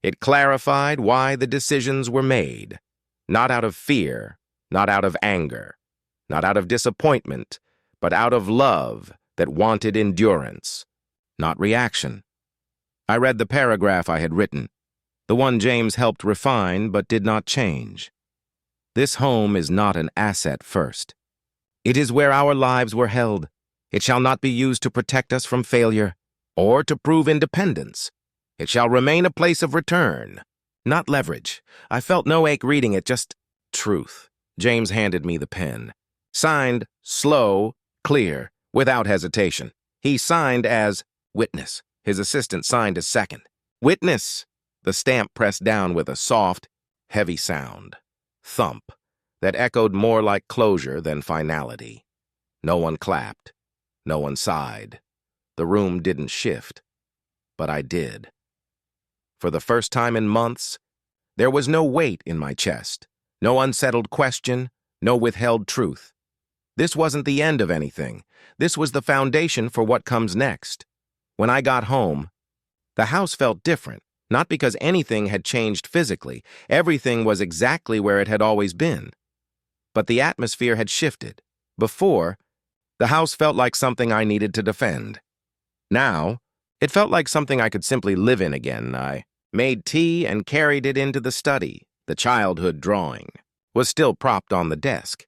It clarified why the decisions were made. Not out of fear, not out of anger, not out of disappointment, but out of love that wanted endurance, not reaction. I read the paragraph I had written, the one James helped refine but did not change. This home is not an asset first. It is where our lives were held. It shall not be used to protect us from failure or to prove independence. It shall remain a place of return, not leverage. I felt no ache reading it, just truth. James handed me the pen. Signed, slow, clear, without hesitation. He signed as witness. His assistant signed as second. Witness. The stamp pressed down with a soft, heavy sound. Thump. That echoed more like closure than finality. No one clapped. No one sighed. The room didn't shift. But I did. For the first time in months, there was no weight in my chest, no unsettled question, no withheld truth. This wasn't the end of anything. This was the foundation for what comes next. When I got home, the house felt different, not because anything had changed physically. Everything was exactly where it had always been. But the atmosphere had shifted. Before, the house felt like something I needed to defend. Now, it felt like something I could simply live in again. I made tea and carried it into the study. The childhood drawing was still propped on the desk.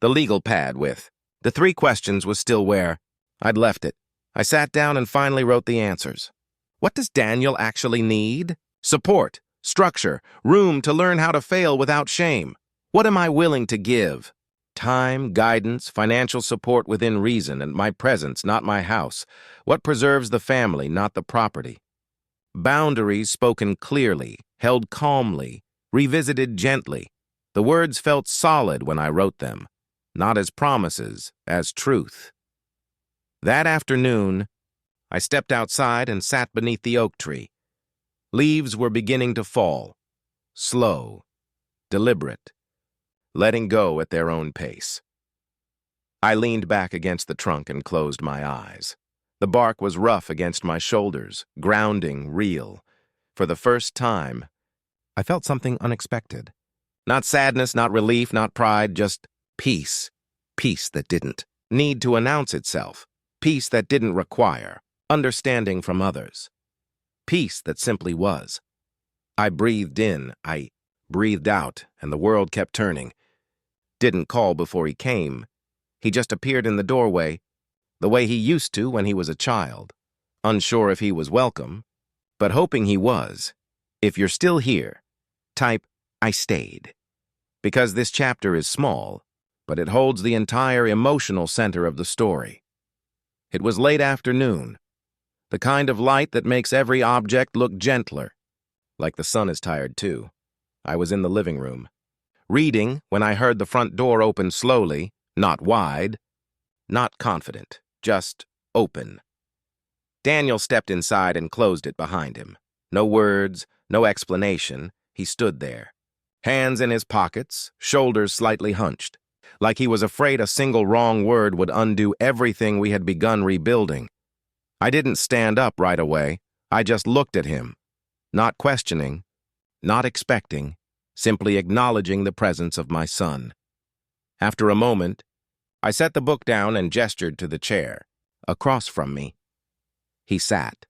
The legal pad with the 3 questions was still where I'd left it. I sat down and finally wrote the answers. What does Daniel actually need? Support, structure, room to learn how to fail without shame. What am I willing to give? Time, guidance, financial support within reason, and my presence, not my house. What preserves the family, not the property. Boundaries spoken clearly, held calmly, revisited gently. The words felt solid when I wrote them, not as promises, as truth. That afternoon, I stepped outside and sat beneath the oak tree. Leaves were beginning to fall, slow, deliberate, letting go at their own pace. I leaned back against the trunk and closed my eyes. The bark was rough against my shoulders, grounding, real. For the first time, I felt something unexpected. Not sadness, not relief, not pride, just peace. Peace that didn't need to announce itself. Peace that didn't require understanding from others. Peace that simply was. I breathed in, I breathed out, and the world kept turning. Didn't call before he came. He just appeared in the doorway, the way he used to when he was a child. Unsure if he was welcome, but hoping he was. If you're still here, type, I stayed. Because this chapter is small, but it holds the entire emotional center of the story. It was late afternoon, the kind of light that makes every object look gentler. Like the sun is tired too. I was in the living room, reading when I heard the front door open slowly, not wide, not confident, just open. Daniel stepped inside and closed it behind him. No words, no explanation. He stood there, hands in his pockets, shoulders slightly hunched, like he was afraid a single wrong word would undo everything we had begun rebuilding. I didn't stand up right away. I just looked at him, not questioning, not expecting, simply acknowledging the presence of my son. After a moment, I set the book down and gestured to the chair, across from me. He sat.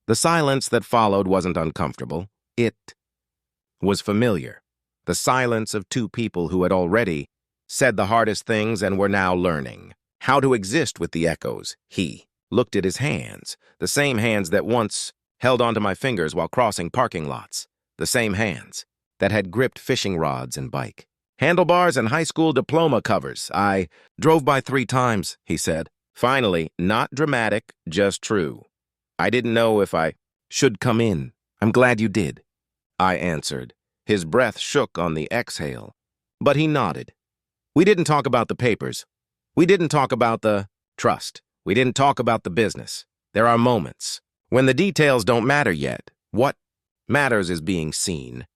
The silence that followed wasn't uncomfortable. It was familiar. The silence of two people who had already said the hardest things and were now learning how to exist with the echoes. He looked at his hands, the same hands that once held onto my fingers while crossing parking lots, the same hands that had gripped fishing rods and bike handlebars and high school diploma covers. I drove by 3 times, he said. Finally, not dramatic, just true. I didn't know if I should come in. I'm glad you did, I answered. His breath shook on the exhale, but he nodded. We didn't talk about the papers. We didn't talk about the trust. We didn't talk about the business. There are moments when the details don't matter yet. What matters is being seen.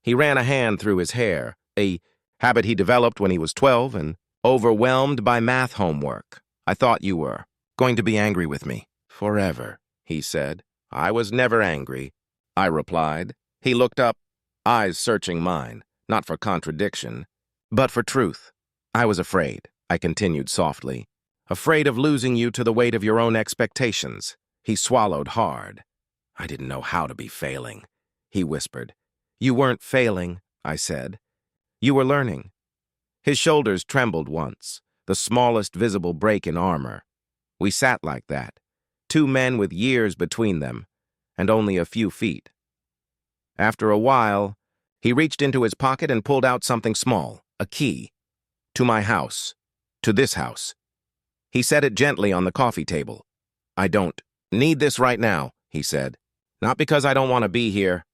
He ran a hand through his hair, a habit he developed when he was 12 and overwhelmed by math homework. I thought you were going to be angry with me. Forever, he said. I was never angry, I replied. He looked up, eyes searching mine, not for contradiction, but for truth. I was afraid, I continued softly, afraid of losing you to the weight of your own expectations. He swallowed hard. I didn't know how to be failing, he whispered. You weren't failing, I said. You were learning. His shoulders trembled once, the smallest visible break in armor. We sat like that, 2 men with years between them, and only a few feet. After a while, he reached into his pocket and pulled out something small, a key. To my house. To this house. He set it gently on the coffee table. I don't need this right now, he said. Not because I don't want to be here,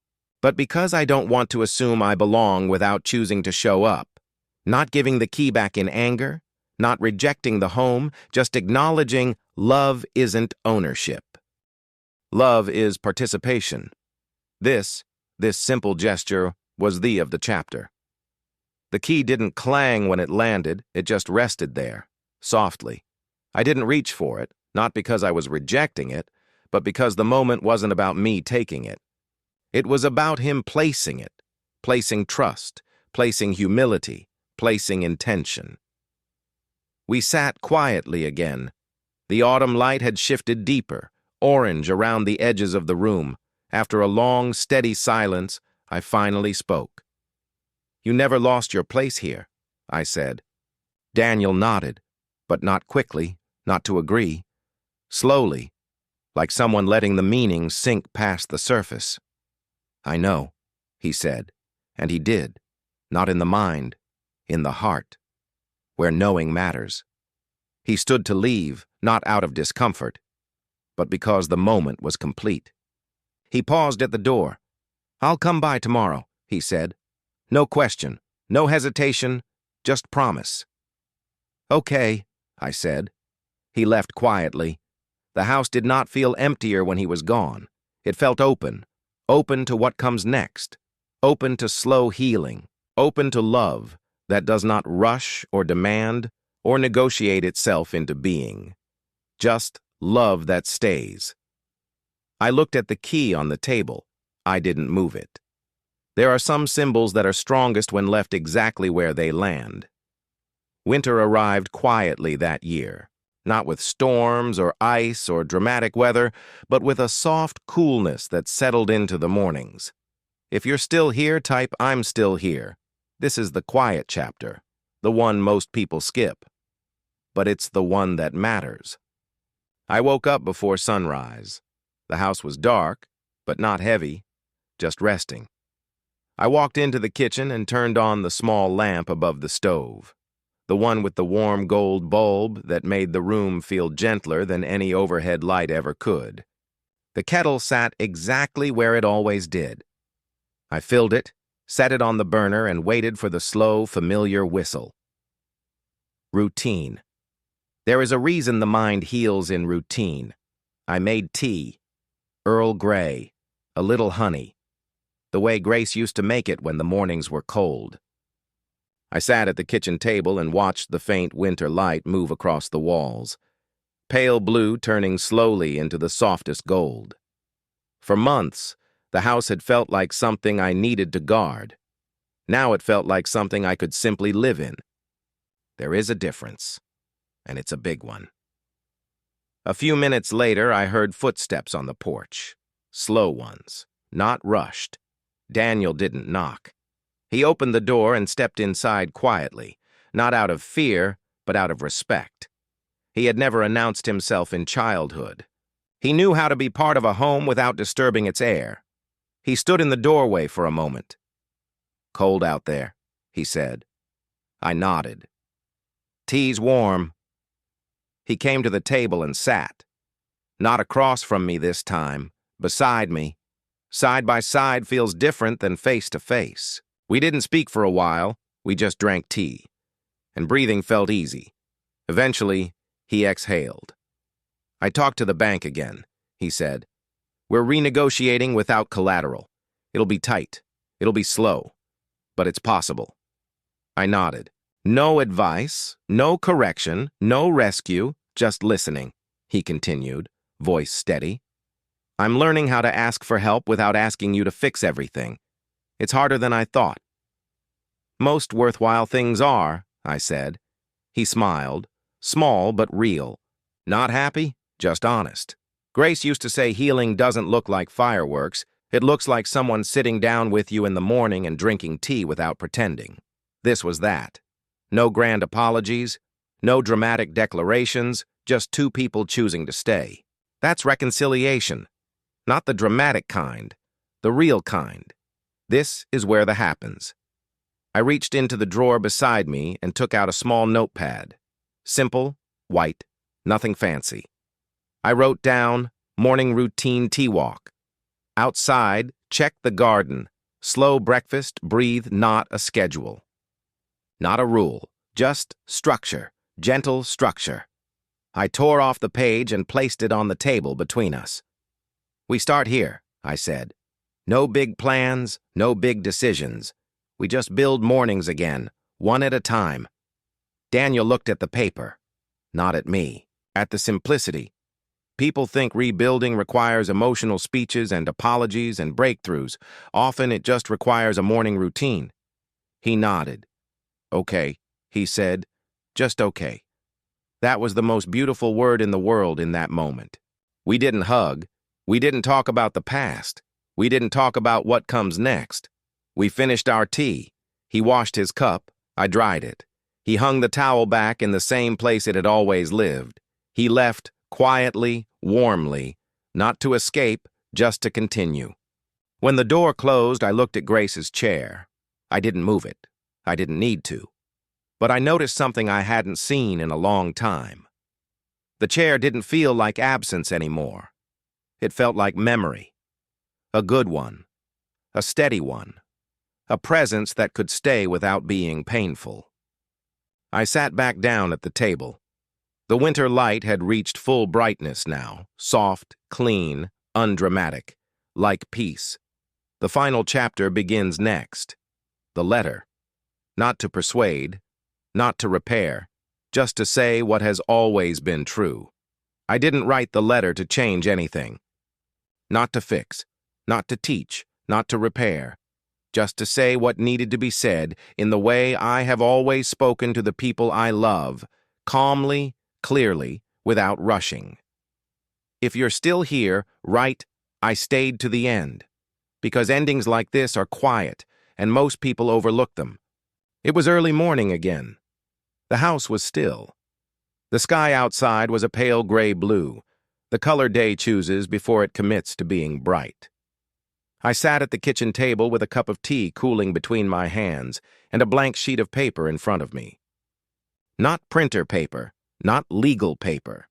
but because I don't want to assume I belong without choosing to show up. Not giving the key back in anger, not rejecting the home, just acknowledging love isn't ownership. Love is participation. This simple gesture was the of the chapter. The key didn't clang when it landed, it just rested there, softly. I didn't reach for it, not because I was rejecting it, but because the moment wasn't about me taking it. It was about him placing it, placing trust, placing humility, placing intention. We sat quietly again. The autumn light had shifted deeper, orange around the edges of the room. After a long, steady silence, I finally spoke. You never lost your place here, I said. Daniel nodded, but not quickly, not to agree. Slowly, like someone letting the meaning sink past the surface. I know, he said, and he did. Not in the mind, in the heart, where knowing matters. He stood to leave, not out of discomfort, but because the moment was complete. He paused at the door. I'll come by tomorrow, he said. No question, no hesitation, just promise. Okay, I said. He left quietly. The house did not feel emptier when he was gone. It felt open, open to what comes next, open to slow healing, open to love that does not rush or demand or negotiate itself into being. Just love that stays. I looked at the key on the table. I didn't move it. There are some symbols that are strongest when left exactly where they land. Winter arrived quietly that year, not with storms or ice or dramatic weather, but with a soft coolness that settled into the mornings. If you're still here, type I'm still here. This is the quiet chapter, the one most people skip. But it's the one that matters. I woke up before sunrise. The house was dark, but not heavy, just resting. I walked into the kitchen and turned on the small lamp above the stove, the one with the warm gold bulb that made the room feel gentler than any overhead light ever could. The kettle sat exactly where it always did. I filled it, set it on the burner, and waited for the slow, familiar whistle. Routine. There is a reason the mind heals in routine. I made tea, Earl Grey, a little honey, the way Grace used to make it when the mornings were cold. I sat at the kitchen table and watched the faint winter light move across the walls, pale blue turning slowly into the softest gold. For months, the house had felt like something I needed to guard. Now it felt like something I could simply live in. There is a difference, and it's a big one. A few minutes later, I heard footsteps on the porch. Slow ones, not rushed. Daniel didn't knock. He opened the door and stepped inside quietly, not out of fear, but out of respect. He had never announced himself in childhood. He knew how to be part of a home without disturbing its air. He stood in the doorway for a moment. "Cold out there," he said. I nodded. "Tea's warm." He came to the table and sat. Not across from me this time, beside me. Side by side feels different than face to face. We didn't speak for a while, we just drank tea. And breathing felt easy. Eventually, he exhaled. "I talked to the bank again," he said. "We're renegotiating without collateral. It'll be tight. It'll be slow. But it's possible." I nodded. "No advice, no correction, no rescue, just listening," he continued, voice steady. "I'm learning how to ask for help without asking you to fix everything. It's harder than I thought." "Most worthwhile things are," I said. He smiled, small but real. "Not happy? Just honest." Grace used to say healing doesn't look like fireworks. It looks like someone sitting down with you in the morning and drinking tea without pretending. This was that. No grand apologies, no dramatic declarations, just two people choosing to stay. That's reconciliation. Not the dramatic kind, the real kind. This is where the happens. I reached into the drawer beside me and took out a small notepad. Simple, white, nothing fancy. I wrote down, morning routine tea walk. Outside, check the garden. Slow breakfast, breathe, not a schedule. Not a rule, just structure, gentle structure. I tore off the page and placed it on the table between us. "We start here," I said. "No big plans, no big decisions. We just build mornings again, one at a time." Daniel looked at the paper, not at me, at the simplicity. People think rebuilding requires emotional speeches and apologies and breakthroughs. Often it just requires a morning routine. He nodded. "Okay," he said, "just okay." That was the most beautiful word in the world in that moment. We didn't hug. We didn't talk about the past. We didn't talk about what comes next. We finished our tea. He washed his cup. I dried it. He hung the towel back in the same place it had always lived. He left quietly, warmly, not to escape, just to continue. When the door closed, I looked at Grace's chair. I didn't move it. I didn't need to. But I noticed something I hadn't seen in a long time. The chair didn't feel like absence anymore. It felt like memory. A good one. A steady one. A presence that could stay without being painful. I sat back down at the table. The winter light had reached full brightness now, soft, clean, undramatic, like peace. The final chapter begins next. The letter. Not to persuade, not to repair, just to say what has always been true. I didn't write the letter to change anything. Not to fix, not to teach, not to repair. Just to say what needed to be said in the way I have always spoken to the people I love, calmly, clearly, without rushing. If you're still here, write, "I stayed to the end," because endings like this are quiet, and most people overlook them. It was early morning again. The house was still. The sky outside was a pale gray blue, the color day chooses before it commits to being bright. I sat at the kitchen table with a cup of tea cooling between my hands and a blank sheet of paper in front of me. Not printer paper, not legal paper.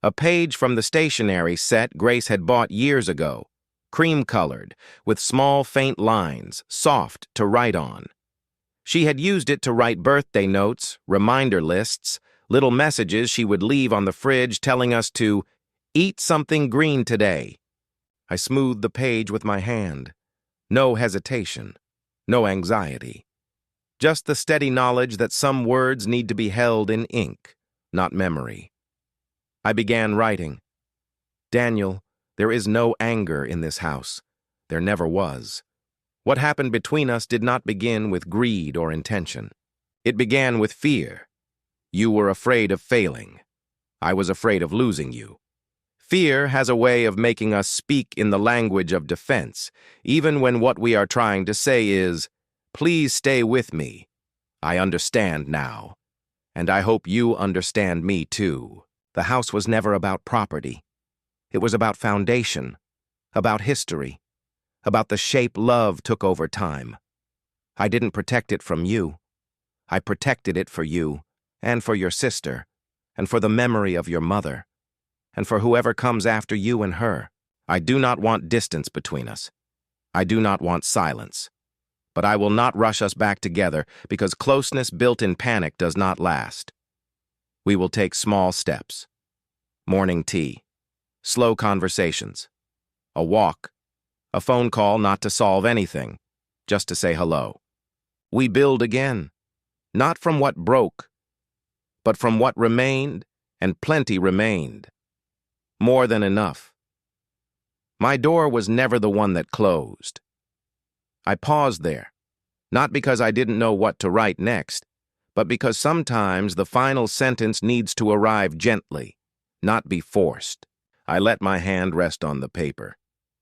A page from the stationery set Grace had bought years ago, cream-colored, with small, faint lines, soft to write on. She had used it to write birthday notes, reminder lists, little messages she would leave on the fridge telling us to eat something green today. I smoothed the page with my hand. No hesitation, no anxiety. Just the steady knowledge that some words need to be held in ink, not memory. I began writing. "Daniel, there is no anger in this house. There never was. What happened between us did not begin with greed or intention. It began with fear. You were afraid of failing. I was afraid of losing you. Fear has a way of making us speak in the language of defense, even when what we are trying to say is, "Please stay with me. I understand now. And I hope you understand me too." The house was never about property. It was about foundation, about history, about the shape love took over time. I didn't protect it from you. I protected it for you, and for your sister, and for the memory of your mother, and for whoever comes after you and her. I do not want distance between us. I do not want silence. But I will not rush us back together because closeness built in panic does not last. We will take small steps. Morning tea, slow conversations, a walk, a phone call not to solve anything, just to say hello. We build again, not from what broke, but from what remained, and plenty remained. More than enough. My door was never the one that closed. I paused there, not because I didn't know what to write next, but because sometimes the final sentence needs to arrive gently, not be forced. I let my hand rest on the paper,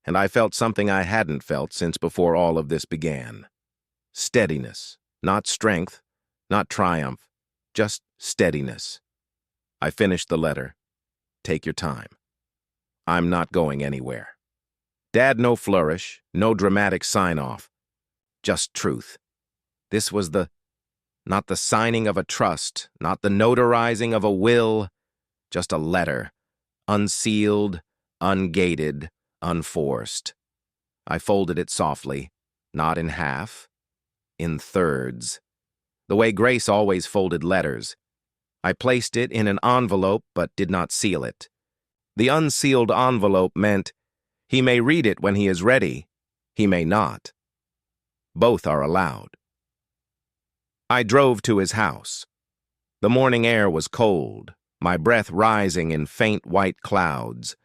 and I felt something I hadn't felt since before all of this began. Steadiness, not strength, not triumph, just steadiness. I finished the letter. Take your time. I'm not going anywhere. Dad, no flourish, no dramatic sign-off. Just truth. This was not the signing of a trust, not the notarizing of a will, just a letter, unsealed, ungated, unforced. I folded it softly, not in half, in thirds, the way Grace always folded letters. I placed it in an envelope but did not seal it. The unsealed envelope meant he may read it when he is ready, he may not. Both are allowed. I drove to his house. The morning air was cold, my breath rising in faint white clouds.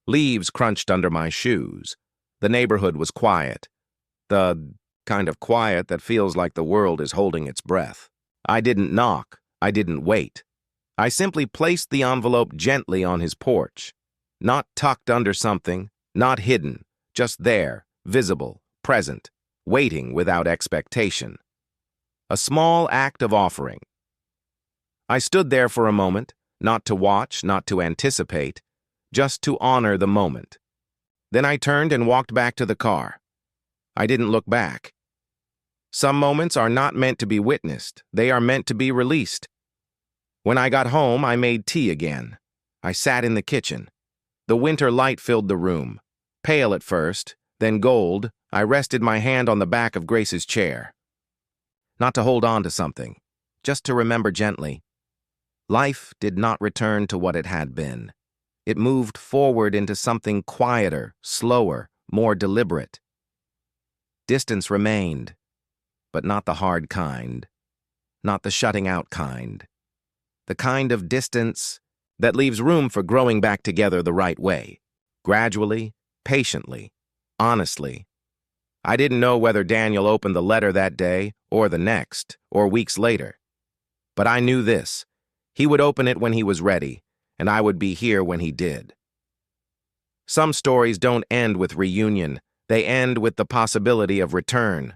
Leaves crunched under my shoes. The neighborhood was quiet. The kind of quiet that feels like the world is holding its breath. I didn't knock. I didn't wait. I simply placed the envelope gently on his porch. Not tucked under something, not hidden, just there, visible, present, waiting without expectation. A small act of offering. I stood there for a moment, not to watch, not to anticipate, just to honor the moment. Then I turned and walked back to the car. I didn't look back. Some moments are not meant to be witnessed. They are meant to be released. When I got home, I made tea again. I sat in the kitchen. The winter light filled the room. Pale at first, then gold, I rested my hand on the back of Grace's chair. Not to hold on to something, just to remember gently. Life did not return to what it had been. It moved forward into something quieter, slower, more deliberate. Distance remained, but not the hard kind, not the shutting out kind. The kind of distance that leaves room for growing back together the right way, gradually, patiently, honestly. I didn't know whether Daniel opened the letter that day, or the next, or weeks later. But I knew this. He would open it when he was ready, and I would be here when he did. Some stories don't end with reunion. They end with the possibility of return.